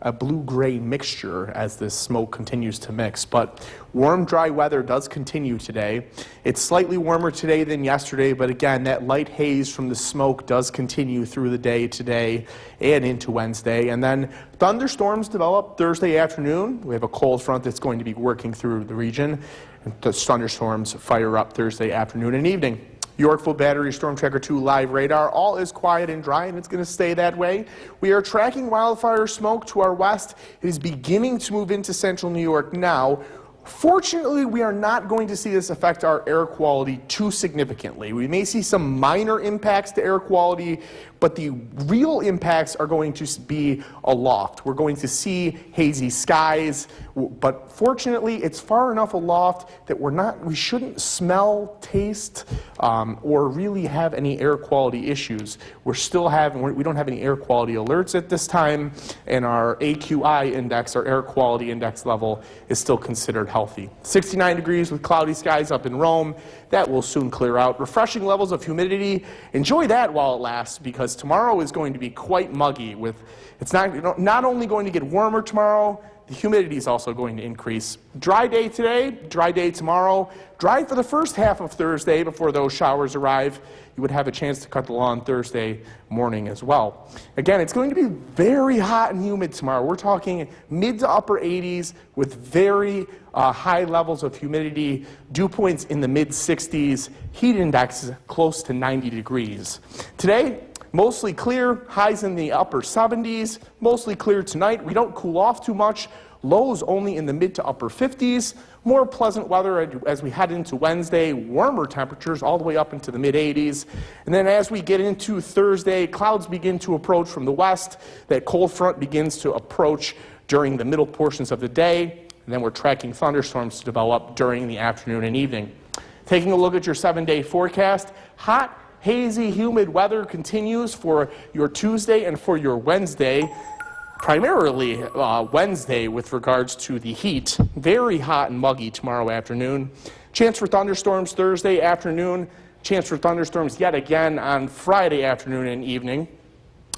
a blue-gray mixture as this smoke continues to mix. But warm, dry weather does continue today. It's slightly warmer today than yesterday, but again, that light haze from the smoke does continue through the day today and into Wednesday. And then thunderstorms develop Thursday afternoon. We have a cold front that's going to be working through the region. And the thunderstorms fire up Thursday afternoon and evening. Yorkville Battery Storm Tracker 2 live radar. All is quiet and dry, and it's going to stay that way. We are tracking wildfire smoke to our west. It is beginning to move into central New York now. Fortunately, we are not going to see this affect our air quality too significantly. We may see some minor impacts to air quality, but the real impacts are going to be aloft. We're going to see hazy skies, but fortunately, it's far enough aloft that we shouldn't smell, taste, or really have any air quality issues. We don't have any air quality alerts at this time, and our AQI index, our air quality index level, is still considered healthy. 69 degrees with cloudy skies up in Rome. That will soon clear out. Refreshing levels of humidity. Enjoy that while it lasts, because tomorrow is going to be quite muggy. It's not only going to get warmer tomorrow, the humidity is also going to increase. Dry day today, dry day tomorrow. Dry for the first half of Thursday before those showers arrive. You would have a chance to cut the lawn Thursday morning as well. Again, it's going to be very hot and humid tomorrow. We're talking mid to upper 80s with very high levels of humidity, dew points in the mid 60s, heat index close to 90 degrees. Today, mostly clear, highs in the upper 70s, mostly clear tonight. We don't cool off too much. Lows only in the mid to upper 50s. More pleasant weather as we head into Wednesday. Warmer temperatures all the way up into the mid 80s. And then as we get into Thursday, clouds begin to approach from the west. That cold front begins to approach during the middle portions of the day. And then we're tracking thunderstorms to develop during the afternoon and evening. Taking a look at your 7-day forecast, hot, hazy, humid weather continues for your Tuesday and for your Wednesday. Primarily Wednesday with regards to the heat. Very hot and muggy tomorrow afternoon. Chance for thunderstorms Thursday afternoon. Chance for thunderstorms yet again on Friday afternoon and evening.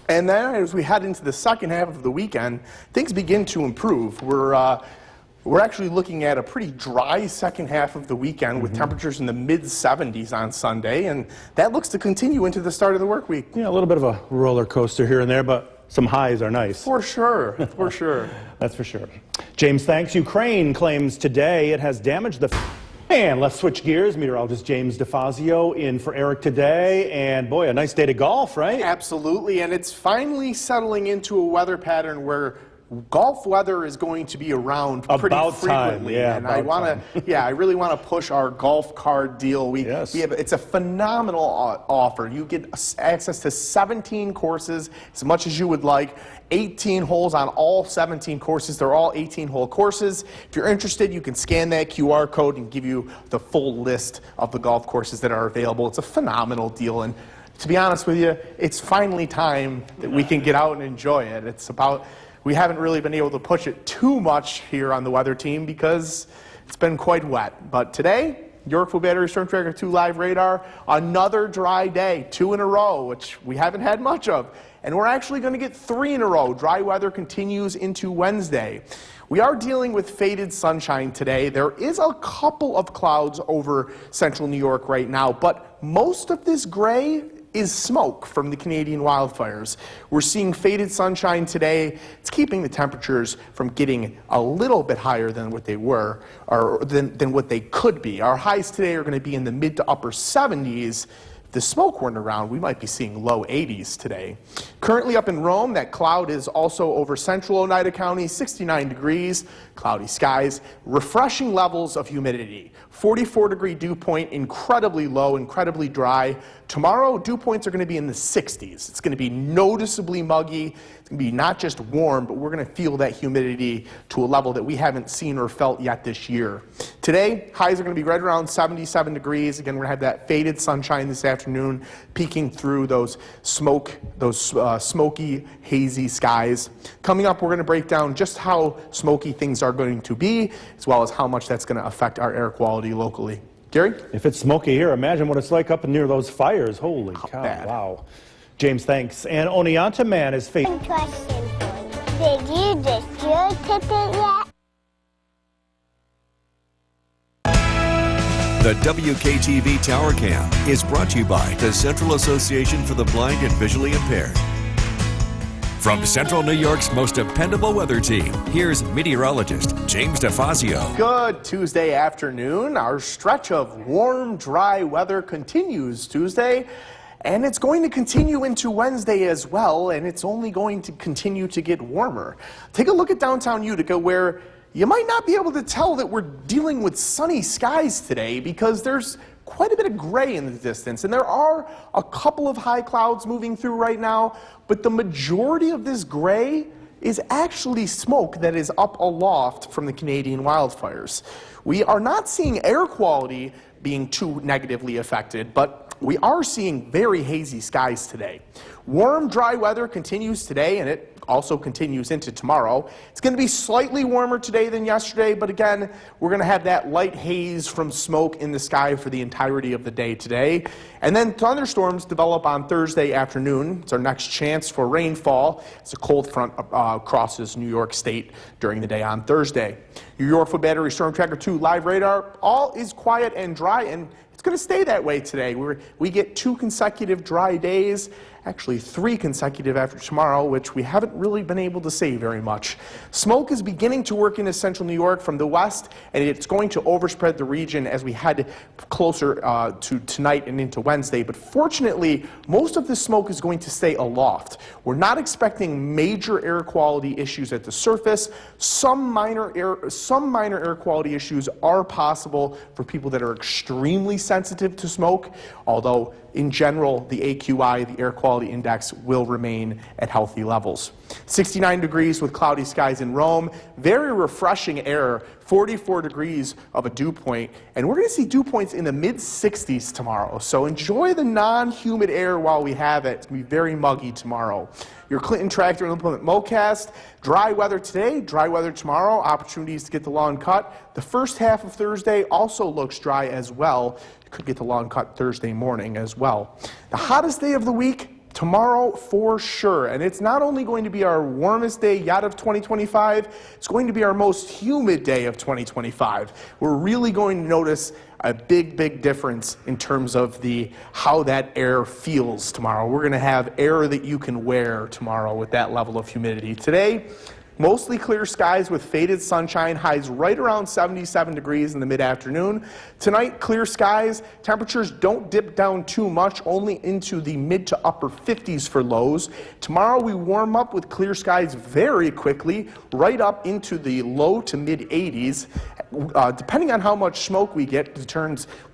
And then as we head into the second half of the weekend, things begin to improve. We're actually looking at a pretty dry second half of the weekend with temperatures in the mid-70s on Sunday, and that looks to continue into the start of the work week. Yeah, a little bit of a roller coaster here and there, but some highs are nice. For sure, for sure. That's for sure. James, thanks. Ukraine claims today it has damaged the... And let's switch gears. Meteorologist James DeFazio in for Eric today. And boy, a nice day to golf, right? Absolutely, and it's finally settling into a weather pattern where golf weather is going to be around pretty frequently. Yeah, and I really want to push our golf card deal. It's a phenomenal offer. You get access to 17 courses, as much as you would like. 18 holes on all 17 courses. They're all 18-hole courses. If you're interested, you can scan that QR code and give you the full list of the golf courses that are available. It's a phenomenal deal, and to be honest with you, it's finally time that we can get out and enjoy it. We haven't really been able to push it too much here on the weather team because it's been quite wet. But today, Yorkville Battery Storm Tracker 2 live radar, another dry day, 2 in a row, which we haven't had much of. And we're actually going to get 3 in a row. Dry weather continues into Wednesday. We are dealing with faded sunshine today. There is a couple of clouds over central New York right now, but most of this gray is smoke from the Canadian wildfires. We're seeing faded sunshine today. It's keeping the temperatures from getting a little bit higher than what they were, or than what they could be. Our highs today are going to be in the mid to upper 70s. If the smoke weren't around, we might be seeing low 80s today. Currently up in Rome, that cloud is also over central Oneida County, 69 degrees, cloudy skies, refreshing levels of humidity. 44-degree dew point, incredibly low, incredibly dry. Tomorrow, dew points are going to be in the 60s. It's going to be noticeably muggy. It's going to be not just warm, but we're going to feel that humidity to a level that we haven't seen or felt yet this year. Today, highs are going to be right around 77 degrees. Again, we're going to have that faded sunshine this afternoon, peeking through those smoky, hazy skies. Coming up, we're going to break down just how smoky things are going to be, as well as how much that's going to affect our air quality locally. Gary? If it's smoky here, imagine what it's like up near those fires. Holy cow, bad. wow. James, thanks. And Oneonta man is facing... Question for you. Did you just your ticket yet? The WKTV Tower Cam is brought to you by the Central Association for the Blind and Visually Impaired. From Central New York's most dependable weather team, here's meteorologist James DeFazio. Good Tuesday afternoon. Our stretch of warm, dry weather continues Tuesday, and it's going to continue into Wednesday as well, and it's only going to continue to get warmer. Take a look at downtown Utica, where you might not be able to tell that we're dealing with sunny skies today because there's quite a bit of gray in the distance, and there are a couple of high clouds moving through right now, but the majority of this gray is actually smoke that is up aloft from the Canadian wildfires. We are not seeing air quality being too negatively affected, but we are seeing very hazy skies today. Warm, dry weather continues today, and it also continues into tomorrow. It's going to be slightly warmer today than yesterday, but again, we're going to have that light haze from smoke in the sky for the entirety of the day today. And then thunderstorms develop on Thursday afternoon. It's our next chance for rainfall as a cold front crosses New York State during the day on Thursday. Your Yorkville Battery Storm Tracker 2 live radar, all is quiet and dry, and it's going to stay that way today. We get 2 consecutive dry days, actually 3 consecutive after tomorrow, which we haven't really been able to say very much. Smoke is beginning to work into central New York from the west, and it's going to overspread the region as we head closer to tonight and into Wednesday. But fortunately, most of this smoke is going to stay aloft. We're not expecting major air quality issues at the surface. Some minor air quality issues are possible for people that are extremely sensitive to smoke, although in general, the AQI, the air quality index, will remain at healthy levels. 69 degrees with cloudy skies in Rome. Very refreshing air, 44 degrees of a dew point. And we're going to see dew points in the mid-60s tomorrow. So enjoy the non-humid air while we have it. It's going to be very muggy tomorrow. Your Clinton Tractor and Implement Mowcast. Dry weather today, dry weather tomorrow. Opportunities to get the lawn cut. The first half of Thursday also looks dry as well. You could get the lawn cut Thursday morning as well. The hottest day of the week, tomorrow for sure. And it's not only going to be our warmest day yet of 2025, it's going to be our most humid day of 2025. We're really going to notice a big difference in terms of how that air feels tomorrow. We're going to have air that you can wear tomorrow with that level of humidity. Today, mostly clear skies with faded sunshine, highs right around 77 degrees in the mid-afternoon. Tonight, clear skies. Temperatures don't dip down too much, only into the mid to upper 50s for lows. Tomorrow, we warm up with clear skies very quickly, right up into the low to mid-80s. Depending on how much smoke we get,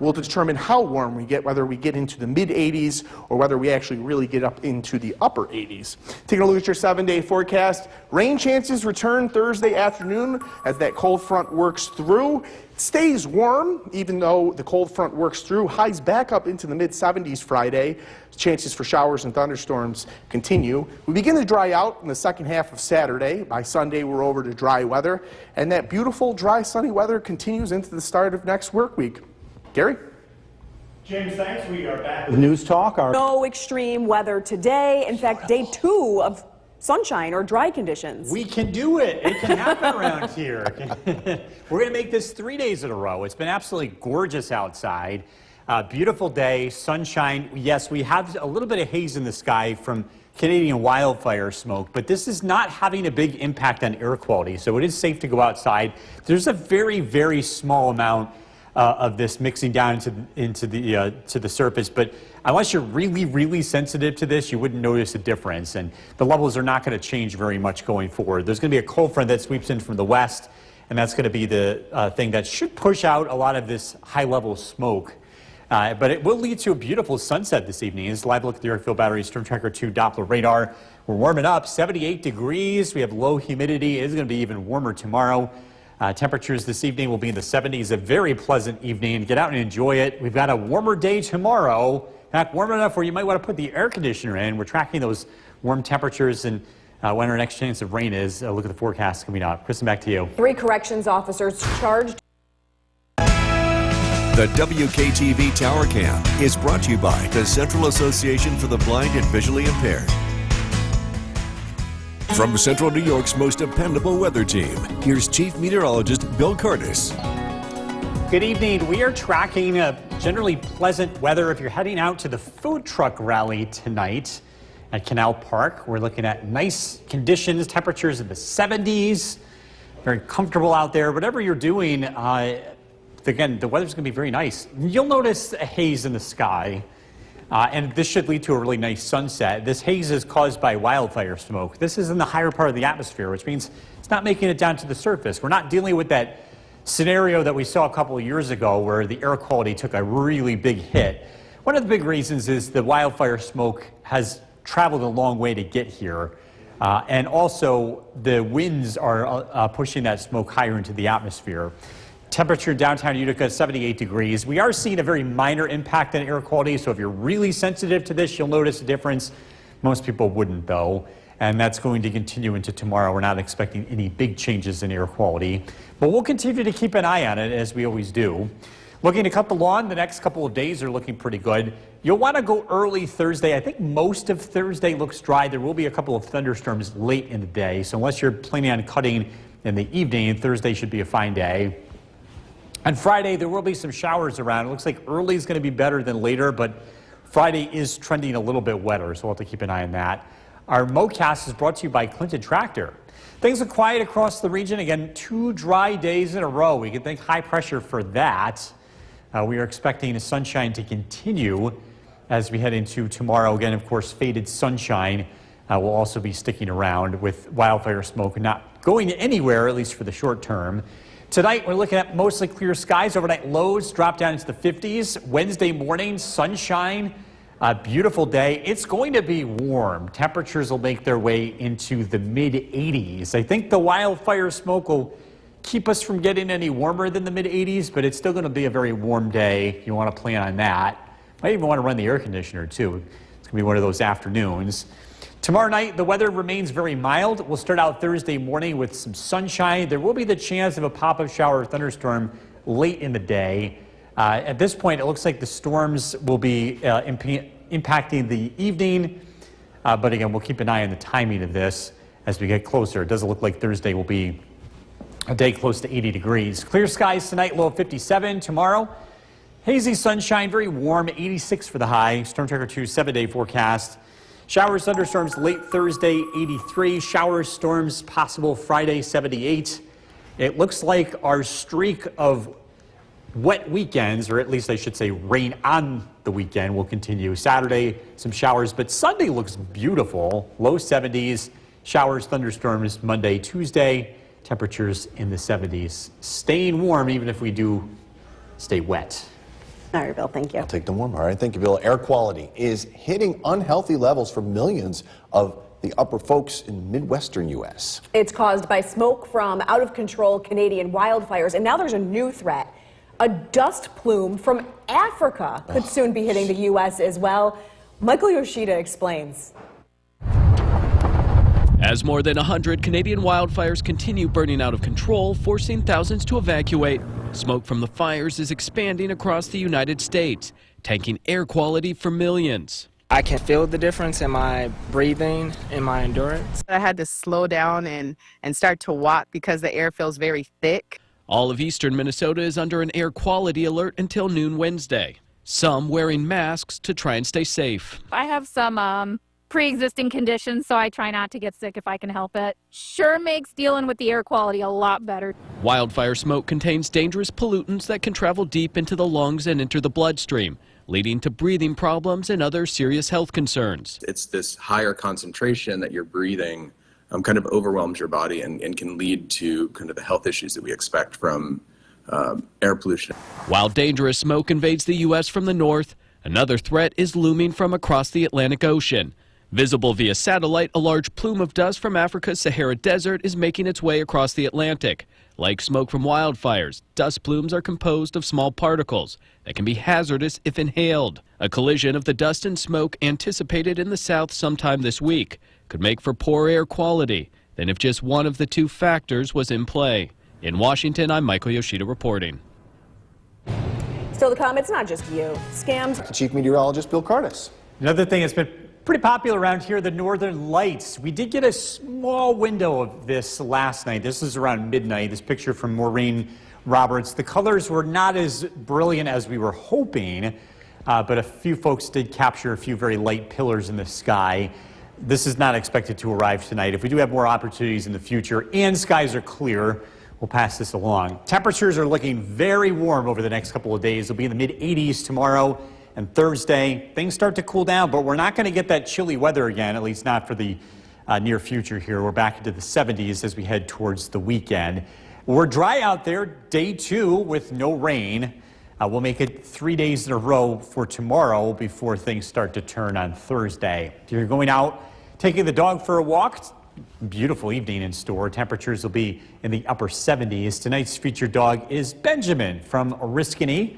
will determine how warm we get, whether we get into the mid-80s or whether we actually really get up into the upper 80s. Taking a look at your 7-day forecast, rain chances return Thursday afternoon as that cold front works through. It stays warm even though the cold front works through. Highs back up into the mid-70s Friday. Chances for showers and thunderstorms continue. We begin to dry out in the second half of Saturday. By Sunday, we're over to dry weather. And that beautiful, dry, sunny weather continues into the start of next work week. Gary? James, thanks. We are back with News Talk. No extreme weather today. In fact, day 2 of sunshine or dry conditions. We can do it. It can happen around here. We're going to make this 3 days in a row. It's been absolutely gorgeous outside. Beautiful day, sunshine. Yes, we have a little bit of haze in the sky from Canadian wildfire smoke, but this is not having a big impact on air quality, so it is safe to go outside. There's a very small amount of this mixing down into the surface. But unless you're really, really sensitive to this, you wouldn't notice a difference. And the levels are not going to change very much going forward. There's going to be a cold front that sweeps in from the west, and that's going to be the thing that should push out a lot of this high-level smoke. But it will lead to a beautiful sunset this evening. It's a live look at the Airfield Battery Storm Tracker 2 Doppler radar. We're warming up, 78 degrees. We have low humidity. It is going to be even warmer tomorrow. Temperatures this evening will be in the 70s, a very pleasant evening. Get out and enjoy it. We've got a warmer day tomorrow. In fact, warm enough where you might want to put the air conditioner in. We're tracking those warm temperatures and when our next chance of rain is. Look at the forecast coming up. Kristen, back to you. 3 corrections officers charged. The WKTV Tower Cam is brought to you by the Central Association for the Blind and Visually Impaired. From Central New York's most dependable weather team, here's Chief Meteorologist Bill Curtis. Good evening. We are tracking generally pleasant weather if you're heading out to the food truck rally tonight at Canal Park. We're looking at nice conditions, temperatures in the 70s, very comfortable out there. Whatever you're doing, again, the weather's going to be very nice. You'll notice a haze in the sky. And this should lead to a really nice sunset. This haze is caused by wildfire smoke. This is in the higher part of the atmosphere, which means it's not making it down to the surface. We're not dealing with that scenario that we saw a couple of years ago where the air quality took a really big hit. One of the big reasons is the wildfire smoke has traveled a long way to get here. And also the winds are pushing that smoke higher into the atmosphere. Temperature in downtown Utica, 78 degrees. We are seeing a very minor impact on air quality, so if you're really sensitive to this, you'll notice a difference. Most people wouldn't, though, and that's going to continue into tomorrow. We're not expecting any big changes in air quality, but we'll continue to keep an eye on it, as we always do. Looking to cut the lawn, the next couple of days are looking pretty good. You'll want to go early Thursday. I think most of Thursday looks dry. There will be a couple of thunderstorms late in the day, so unless you're planning on cutting in the evening, Thursday should be a fine day. On Friday, there will be some showers around. It looks like early is going to be better than later, but Friday is trending a little bit wetter, so we'll have to keep an eye on that. Our MoCast is brought to you by Clinton Tractor. Things are quiet across the region. Again, 2 dry days in a row. We can thank high pressure for that. We are expecting sunshine to continue as we head into tomorrow. Again, of course, faded sunshine will also be sticking around with wildfire smoke not going anywhere, at least for the short term. Tonight, we're looking at mostly clear skies. Overnight lows drop down into the 50s. Wednesday morning, sunshine, a beautiful day. It's going to be warm. Temperatures will make their way into the mid-80s. I think the wildfire smoke will keep us from getting any warmer than the mid-80s, but it's still going to be a very warm day. You want to plan on that. Might even want to run the air conditioner, too. It's going to be one of those afternoons. Tomorrow night, the weather remains very mild. We'll start out Thursday morning with some sunshine. There will be the chance of a pop-up shower or thunderstorm late in the day. At this point, it looks like the storms will be impacting the evening. But again, we'll keep an eye on the timing of this as we get closer. It doesn't look like Thursday will be a day close to 80 degrees. Clear skies tonight, low of 57. Tomorrow, hazy sunshine, very warm, 86 for the high. Storm Tracker 2 7-day forecast. Showers, thunderstorms late Thursday, 83. Showers, storms possible Friday, 78. It looks like our streak of wet weekends, or at least I should say rain on the weekend, will continue. Saturday, some showers, but Sunday looks beautiful. Low 70s. Showers, thunderstorms Monday, Tuesday. Temperatures in the 70s. Staying warm even if we do stay wet. All right, Bill, thank you. I'll take them warm. All right, thank you, Bill. Air quality is hitting unhealthy levels for millions of the upper folks in Midwestern U.S. It's caused by smoke from out-of-control Canadian wildfires, and now there's a new threat. A dust plume from Africa could soon be hitting the U.S. as well. Michael Yoshida explains. As more than 100 Canadian wildfires continue burning out of control, forcing thousands to evacuate, smoke from the fires is expanding across the United States, tanking air quality for millions. I can feel the difference in my breathing and my endurance. I had to slow down and start to walk because the air feels very thick. All of eastern Minnesota is under an air quality alert until noon Wednesday. Some wearing masks to try and stay safe. I have some pre-existing conditions, so I try not to get sick if I can help it. Sure makes dealing with the air quality a lot better. Wildfire smoke contains dangerous pollutants that can travel deep into the lungs and enter the bloodstream, leading to breathing problems and other serious health concerns. It's this higher concentration that you're breathing kind of overwhelms your body and can lead to kind of the health issues that we expect from air pollution. While dangerous smoke invades the U.S. from the north, another threat is looming from across the Atlantic Ocean. Visible via satellite, a large plume of dust from Africa's Sahara Desert is making its way across the Atlantic. Like smoke from wildfires, dust plumes are composed of small particles that can be hazardous if inhaled. A collision of the dust and smoke anticipated in the south sometime this week could make for poor air quality than if just one of the two factors was in play. In Washington, I'm Michael Yoshida reporting. Still to come, it's not just you. Scams. Chief Meteorologist Bill Curtis. Another thing that's been pretty popular around here, the Northern Lights. We did get a small window of this last night. This is around midnight. This picture from Maureen Roberts. The colors were not as brilliant as we were hoping, but a few folks did capture a few very light pillars in the sky. This is not expected to arrive tonight. If we do have more opportunities in the future and skies are clear, we'll pass this along. Temperatures are looking very warm over the next couple of days. They'll be in the mid-80s tomorrow and Thursday. Things start to cool down, but we're not going to get that chilly weather again, at least not for the near future here. We're back into the 70s as we head towards the weekend. We're dry out there, day 2 with no rain. We'll make it 3 days in a row for tomorrow before things start to turn on Thursday. If you're going out, taking the dog for a walk, beautiful evening in store. Temperatures will be in the upper 70s. Tonight's featured dog is Benjamin from Oriskany.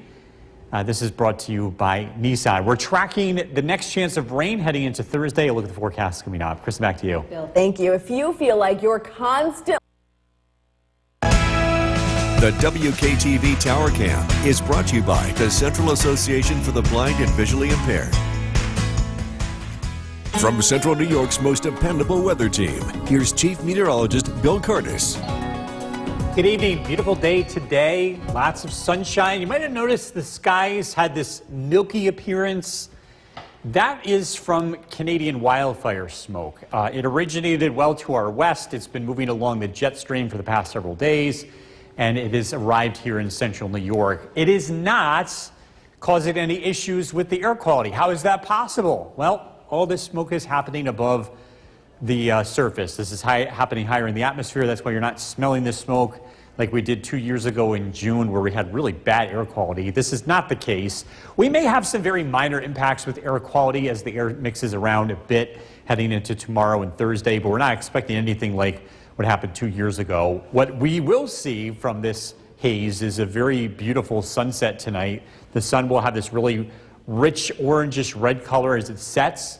This is brought to you by Nissan. We're tracking the next chance of rain heading into Thursday. A look at the forecast coming up. Kristen, back to you. Bill, thank you. If you feel like you're constant. The WKTV Tower Cam is brought to you by the Central Association for the Blind and Visually Impaired. From Central New York's most dependable weather team, here's Chief Meteorologist Bill Curtis. Good evening. Beautiful day today. Lots of sunshine. You might have noticed the skies had this milky appearance. That is from Canadian wildfire smoke. It originated well to our west. It's been moving along the jet stream for the past several days, and it has arrived here in central New York. It is not causing any issues with the air quality. How is that possible? Well, all this smoke is happening above the surface. This is happening higher in the atmosphere. That's why you're not smelling this smoke like we did 2 years ago in June, where we had really bad air quality. This is not the case. We may have some very minor impacts with air quality as the air mixes around a bit heading into tomorrow and Thursday, but we're not expecting anything like what happened 2 years ago. What we will see from this haze is a very beautiful sunset tonight. The sun will have this really rich orangish red color as it sets,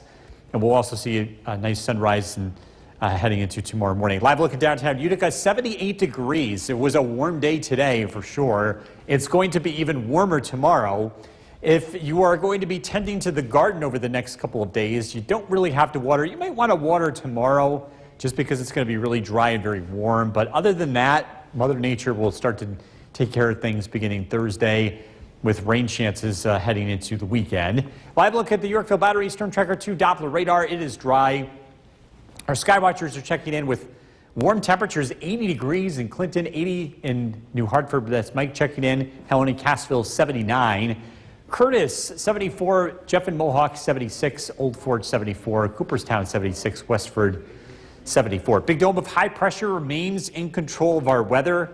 and we'll also see a nice sunrise and heading into tomorrow morning. Live look at downtown Utica, 78 degrees. It was a warm day today for sure. It's going to be even warmer tomorrow. If you are going to be tending to the garden over the next couple of days, you don't really have to water. You might want to water tomorrow just because it's going to be really dry and very warm. But other than that, Mother Nature will start to take care of things beginning Thursday, with rain chances heading into the weekend. Live look at the Yorkville Battery Storm Tracker 2 Doppler radar. It is dry. Our sky watchers are checking in with warm temperatures, 80 degrees in Clinton, 80 in New Hartford. That's Mike checking in. Helen and Cassville, 79. Curtis, 74. Jeff and Mohawk, 76. Old Fort, 74. Cooperstown, 76. Westford, 74. Big dome of high pressure remains in control of our weather,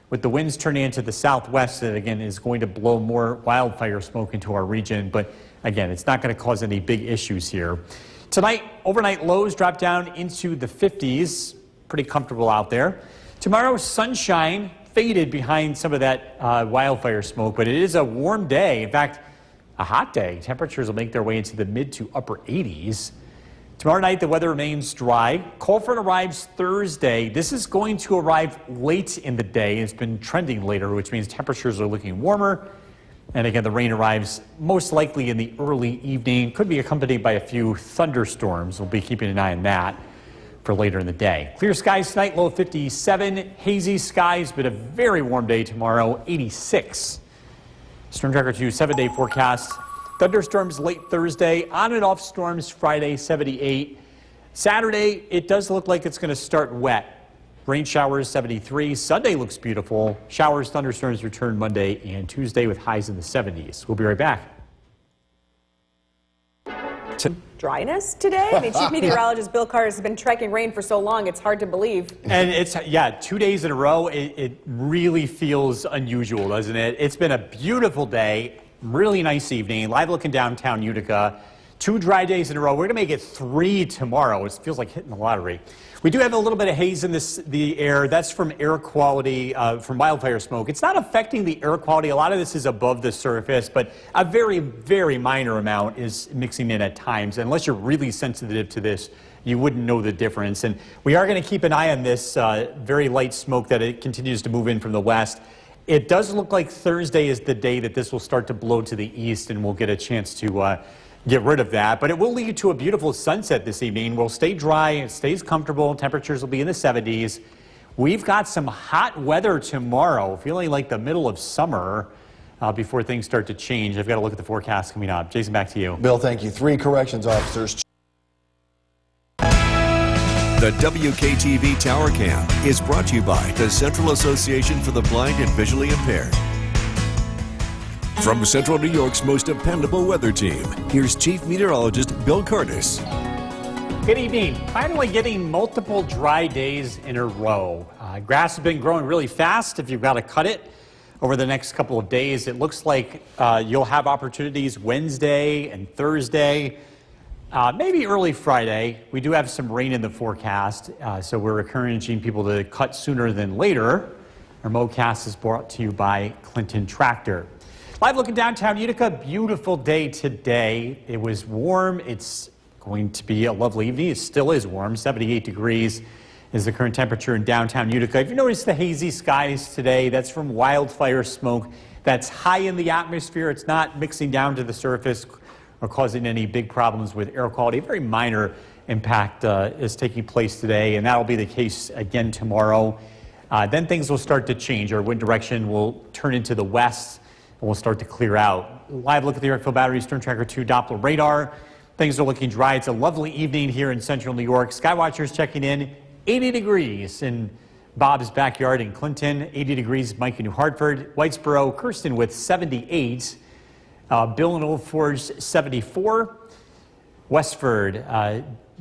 with the winds turning into the southwest. That again is going to blow more wildfire smoke into our region, but again, it's not going to cause any big issues here. Tonight, overnight lows drop down into the 50s. Pretty comfortable out there. Tomorrow, sunshine faded behind some of that wildfire smoke, but it is a warm day. In fact, a hot day. Temperatures will make their way into the mid to upper 80s. Tomorrow night, the weather remains dry. Cold front arrives Thursday. This is going to arrive late in the day. It's been trending later, which means temperatures are looking warmer. And again, the rain arrives most likely in the early evening. Could be accompanied by a few thunderstorms. We'll be keeping an eye on that for later in the day. Clear skies tonight, low 57. Hazy skies, but a very warm day tomorrow, 86. Storm Tracker 2 7-day forecast. Thunderstorms late Thursday, on and off storms Friday, 78. Saturday, it does look like it's going to start wet. Rain showers, 73. Sunday looks beautiful. Showers, thunderstorms return Monday and Tuesday with highs in the 70s. We'll be right back. Dryness today? I mean, Chief Meteorologist Bill Carter has been tracking rain for so long, it's hard to believe. And it's, 2 days in a row. It really feels unusual, doesn't it? It's been a beautiful day, really nice evening, live looking downtown Utica. 2 dry days in a row. We're going to make it 3 tomorrow. It feels like hitting the lottery. We do have a little bit of haze in the air. That's from air quality, from wildfire smoke. It's not affecting the air quality. A lot of this is above the surface, but a very, very minor amount is mixing in at times. Unless you're really sensitive to this, you wouldn't know the difference. And we are going to keep an eye on this very light smoke that it continues to move in from the west. It does look like Thursday is the day that this will start to blow to the east, and we'll get a chance to get rid of that. But it will lead to a beautiful sunset this evening. We'll stay dry, it stays comfortable, temperatures will be in the 70s. We've got some hot weather tomorrow, feeling like the middle of summer before things start to change. I've got to look at the forecast coming up. Jason, back to you. Bill, thank you. 3 corrections officers. The WKTV Tower Cam is brought to you by the Central Association for the Blind and Visually Impaired. From Central New York's most dependable weather team, here's Chief Meteorologist Bill Curtis. Good evening. Finally getting multiple dry days in a row. Grass has been growing really fast if you've got to cut it over the next couple of days. It looks like you'll have opportunities Wednesday and Thursday, maybe early Friday. We do have some rain in the forecast, so we're encouraging people to cut sooner than later. Our MoCast is brought to you by Clinton Tractor. Live looking downtown Utica, beautiful day today. It was warm. It's going to be a lovely evening. It still is warm. 78 degrees is the current temperature in downtown Utica. If you notice the hazy skies today, that's from wildfire smoke. That's high in the atmosphere. It's not mixing down to the surface or causing any big problems with air quality. A very minor impact is taking place today, and that'll be the case again tomorrow. Then things will start to change. Our wind direction will turn into the west, and we'll start to clear out. Live look at the Earthfield Battery Storm Tracker 2 Doppler radar. Things are looking dry. It's a lovely evening here in central New York. Skywatchers checking in. 80 degrees in Bob's backyard in Clinton. 80 degrees Mike in New Hartford. Whitesboro, Kirsten with 78. Bill in Old Forge 74. Westford,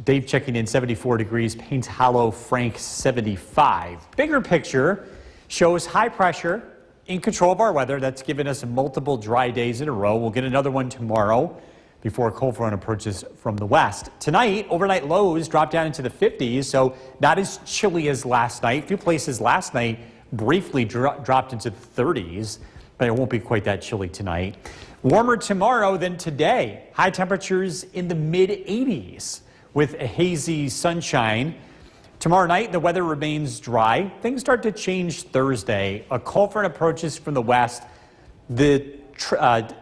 Dave checking in 74 degrees. Paynes Hollow, Frank 75. Bigger picture shows high pressure in control of our weather. That's given us multiple dry days in a row. We'll get another one tomorrow before a cold front approaches from the west. Tonight, overnight lows drop down into the 50s, so not as chilly as last night. A few places last night briefly dropped into the 30s, but it won't be quite that chilly tonight. Warmer tomorrow than today. High temperatures in the mid-80s with a hazy sunshine. Tomorrow night, the weather remains dry. Things start to change Thursday. A cold front approaches from the west. The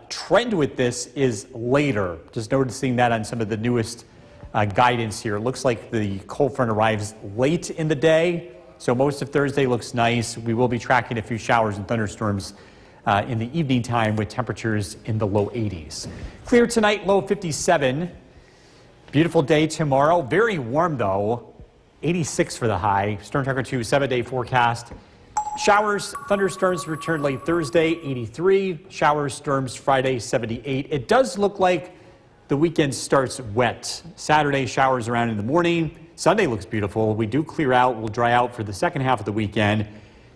trend with this is later. Just noticing that on some of the newest guidance here. It looks like the cold front arrives late in the day, so most of Thursday looks nice. We will be tracking a few showers and thunderstorms in the evening time with temperatures in the low 80s. Clear tonight, low 57. Beautiful day tomorrow. Very warm though. 86 for the high. Storm Tracker 2 7-day forecast. Showers, thunderstorms return late Thursday, 83. Showers, storms Friday, 78. It does look like the weekend starts wet. Saturday, showers around in the morning. Sunday looks beautiful. We do clear out. We'll dry out for the second half of the weekend.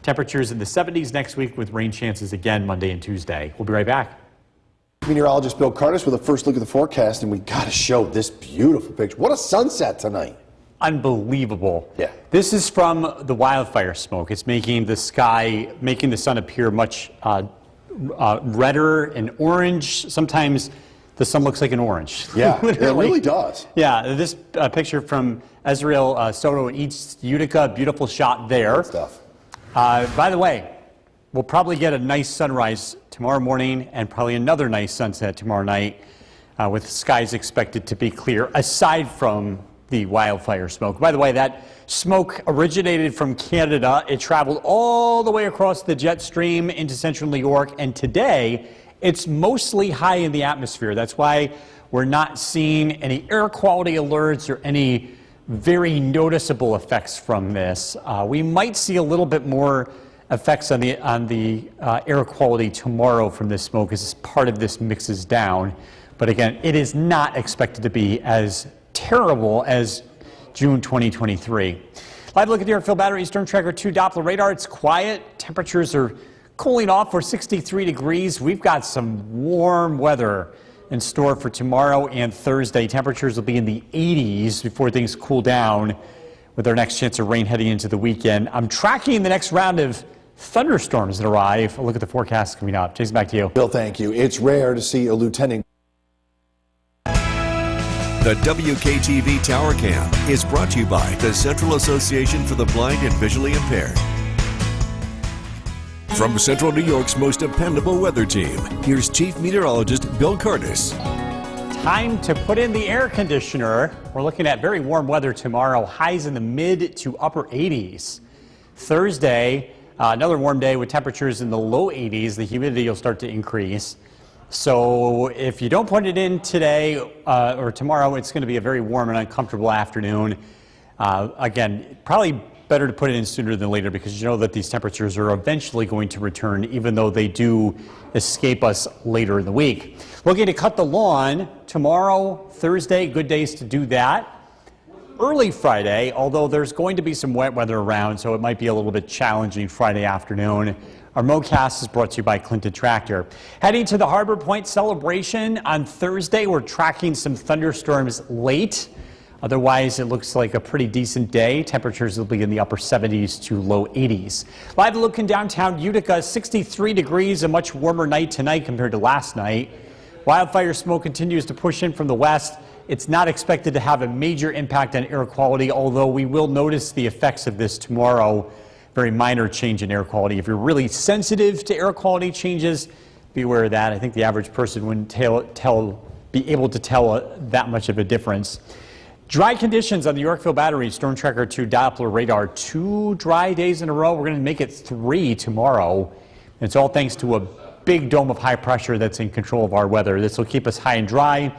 Temperatures in the 70s next week with rain chances again Monday and Tuesday. We'll be right back. Meteorologist Bill Curtis with a first look at the forecast, and we got to show this beautiful picture. What a sunset tonight. Unbelievable. Yeah. This is from the wildfire smoke. It's making the sky, making the sun appear much redder and orange. Sometimes the sun looks like an orange. Yeah, it really does. Yeah, this picture from Ezreal Soto in East Utica, beautiful shot there. Good stuff. By the way, we'll probably get a nice sunrise tomorrow morning and probably another nice sunset tomorrow night with skies expected to be clear, aside from the wildfire smoke. By the way, that smoke originated from Canada. It traveled all the way across the jet stream into central New York, and today it's mostly high in the atmosphere. That's why we're not seeing any air quality alerts or any very noticeable effects from this. We might see a little bit more effects on the air quality tomorrow from this smoke as part of this mixes down. But again, it is not expected to be as terrible as June 2023. Live look at the Yorkville Battery Storm Tracker 2 Doppler radar. It's quiet. Temperatures are cooling off. We're 63 degrees. We've got some warm weather in store for tomorrow and Thursday. Temperatures will be in the 80s before things cool down with our next chance of rain heading into the weekend. I'm tracking the next round of thunderstorms that arrive. A look at the forecast coming up. Jason, back to you. Bill, thank you. It's rare to see a lieutenant. The WKTV Tower Cam is brought to you by the Central Association for the Blind and Visually Impaired. From Central New York's most dependable weather team, here's Chief Meteorologist Bill Curtis. Time to put in the air conditioner. We're looking at very warm weather tomorrow, highs in the mid to upper 80s. Thursday, another warm day with temperatures in the low 80s. The humidity will start to increase. So if you don't put it in today or tomorrow, it's going to be a very warm and uncomfortable afternoon. Again, probably better to put it in sooner than later because you know that these temperatures are eventually going to return, even though they do escape us later in the week. Looking to cut the lawn tomorrow, Thursday, good days to do that. Early Friday, although there's going to be some wet weather around, so it might be a little bit challenging Friday afternoon. Our MoCast is brought to you by Clinton Tractor. Heading to the Harbor Point celebration on Thursday, we're tracking some thunderstorms late. Otherwise, it looks like a pretty decent day. Temperatures will be in the upper 70s to low 80s. Live look in downtown Utica, 63 degrees, a much warmer night tonight compared to last night. Wildfire smoke continues to push in from the west. It's not expected to have a major impact on air quality, although we will notice the effects of this tomorrow. Very minor change in air quality. If you're really sensitive to air quality changes, be aware of that. I think the average person wouldn't be able to tell that much of a difference. Dry conditions on the Yorkville Battery Storm Tracker 2 Doppler radar. 2 dry days in a row. We're going to make it 3 tomorrow. It's all thanks to a big dome of high pressure that's in control of our weather. This will keep us high and dry.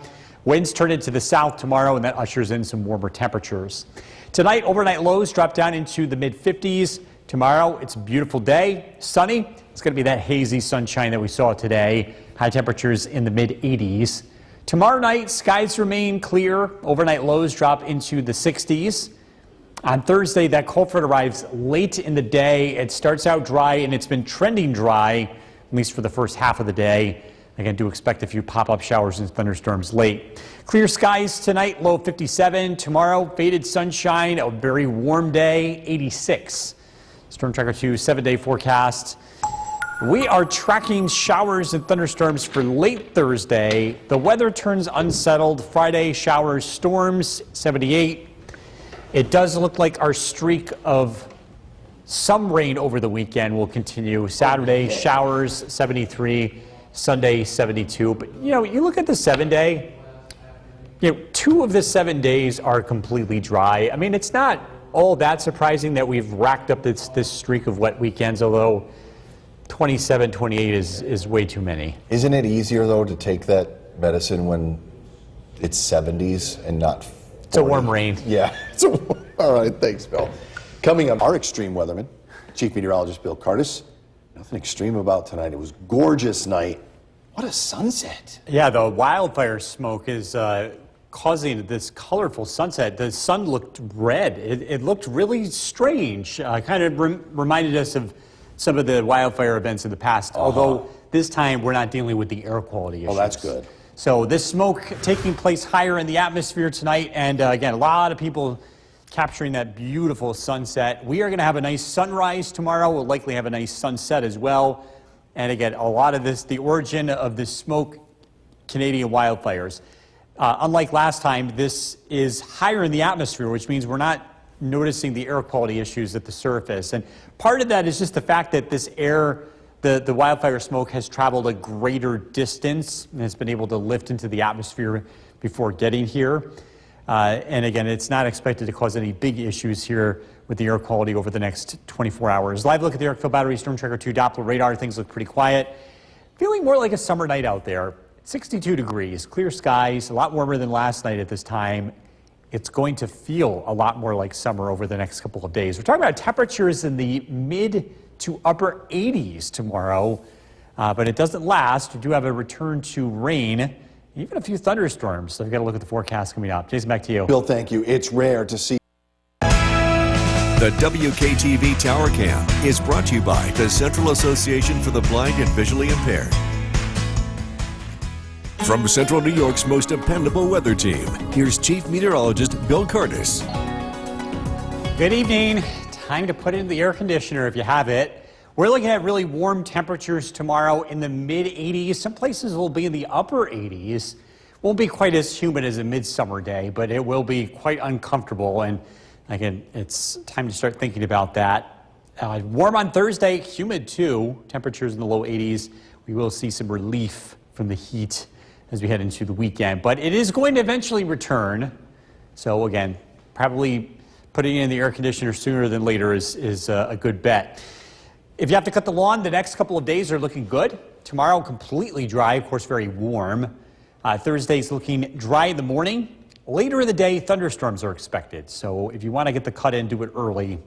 Winds turn into the south tomorrow, and that ushers in some warmer temperatures. Tonight, overnight lows drop down into the mid-50s. Tomorrow, it's a beautiful day, sunny. It's going to be that hazy sunshine that we saw today. High temperatures in the mid-80s. Tomorrow night, skies remain clear. Overnight lows drop into the 60s. On Thursday, that cold front arrives late in the day. It starts out dry, and it's been trending dry, at least for the first half of the day. Again, do expect a few pop-up showers and thunderstorms late. Clear skies tonight, low 57. Tomorrow, faded sunshine, a very warm day, 86. Storm Tracker 2 7-day forecast. We are tracking showers and thunderstorms for late Thursday. The weather turns unsettled. Friday, showers, storms, 78. It does look like our streak of some rain over the weekend will continue. Saturday, showers, 73. Sunday, 72. But, you look at the 7-day, 2 of the 7 days are completely dry. I mean, it's not all that surprising that we've racked up this streak of wet weekends, although 27, 28 is way too many. Isn't it easier, though, to take that medicine when it's 70s and not 40? It's a warm rain. Yeah. All right, thanks, Bill. Coming up, our extreme weatherman, Chief Meteorologist Bill Curtis. Nothing extreme about tonight. It was a gorgeous night. What a sunset. Yeah, the wildfire smoke is causing this colorful sunset. The sun looked red. It looked really strange. Kind of reminded us of some of the wildfire events in the past, although this time we're not dealing with the air quality issues. Oh, that's good. So this smoke taking place higher in the atmosphere tonight, and again, a lot of people capturing that beautiful sunset. We are going to have a nice sunrise tomorrow. We'll likely have a nice sunset as well. And again, a lot of this, the origin of this smoke, Canadian wildfires. Unlike last time, this is higher in the atmosphere, which means we're not noticing the air quality issues at the surface. And part of that is just the fact that this air, the wildfire smoke has traveled a greater distance and has been able to lift into the atmosphere before getting here. And again, it's not expected to cause any big issues here with the air quality over the next 24 hours. Live look at the Yorkville Battery Storm Tracker 2 Doppler radar. Things look pretty quiet. Feeling more like a summer night out there. 62 degrees, clear skies, a lot warmer than last night at this time. It's going to feel a lot more like summer over the next couple of days. We're talking about temperatures in the mid to upper 80s tomorrow, but it doesn't last. We do have a return to rain, even a few thunderstorms. So we've got to look at the forecast coming up. Jason, back to you. Bill, thank you. It's rare to see. The WKTV Tower Cam is brought to you by the Central Association for the Blind and Visually Impaired. From Central New York's most dependable weather team, here's Chief Meteorologist Bill Curtis. Good evening. Time to put in the air conditioner if you have it. We're looking at really warm temperatures tomorrow in the mid-80s. Some places will be in the upper 80s. Won't be quite as humid as a midsummer day, but it will be quite uncomfortable. And again, it's time to start thinking about that. Warm on Thursday, humid too. Temperatures in the low 80s. We will see some relief from the heat as we head into the weekend, but it is going to eventually return. So again, probably putting in the air conditioner sooner than later is a good bet. If you have to cut the lawn, the next couple of days are looking good. Tomorrow, completely dry, of course, very warm. Thursday's looking dry in the morning. Later in the day, thunderstorms are expected. So if you want to get the cut in, do it early.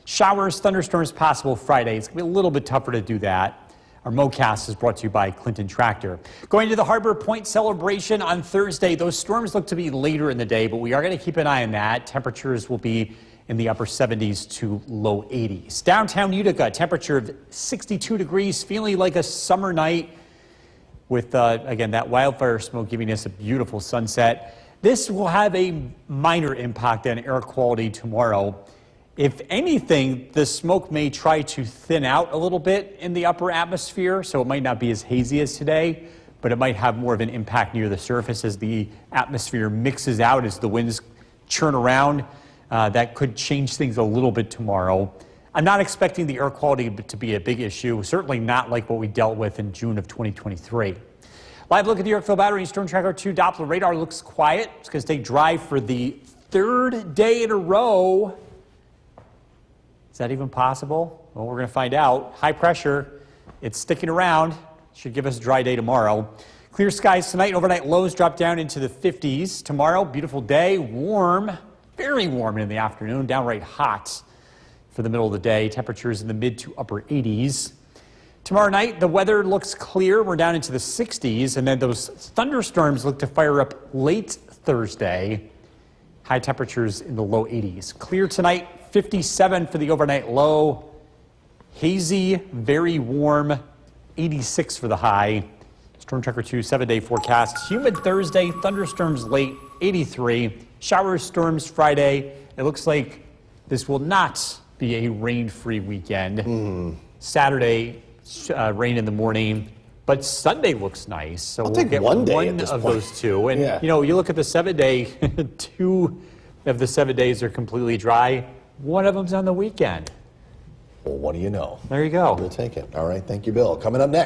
Showers, thunderstorms possible Friday. It's going to be a little bit tougher to do that. Our MoCast is brought to you by Clinton Tractor. Going to the Harbor Point celebration on Thursday. Those storms look to be later in the day, but we are going to keep an eye on that. Temperatures will be in the upper 70s to low 80s. Downtown Utica, temperature of 62 degrees, feeling like a summer night with, again, that wildfire smoke giving us a beautiful sunset. This will have a minor impact on air quality tomorrow. If anything, the smoke may try to thin out a little bit in the upper atmosphere, so it might not be as hazy as today, but it might have more of an impact near the surface as the atmosphere mixes out, as the winds churn around. That could change things a little bit tomorrow. I'm not expecting the air quality to be a big issue, certainly not like what we dealt with in June of 2023. Live look at the Yorkville Battery Storm Tracker 2 Doppler radar looks quiet. It's going to stay dry for the third day in a row. Is that even possible? Well, we're going to find out. High pressure, it's sticking around. Should give us a dry day tomorrow. Clear skies tonight. Overnight lows drop down into the 50s. Tomorrow, beautiful day, warm, very warm in the afternoon, downright hot for the middle of the day. Temperatures in the mid to upper 80s. Tomorrow night, the weather looks clear. We're down into the 60s, and then those thunderstorms look to fire up late Thursday. High temperatures in the low 80s. Clear tonight, 57 for the overnight low. Hazy, very warm, 86 for the high. Storm Tracker 2 7-day forecast. Humid Thursday, thunderstorms late, 83. Showers, storms Friday. It looks like this will not be a rain-free weekend. Saturday, rain in the morning. But Sunday looks nice, so we'll get one of those two. And, you know, you look at the 7-day, 2 of the 7 days are completely dry. One of them's on the weekend. Well, what do you know? There you go. We'll take it. All right, thank you, Bill. Coming up next.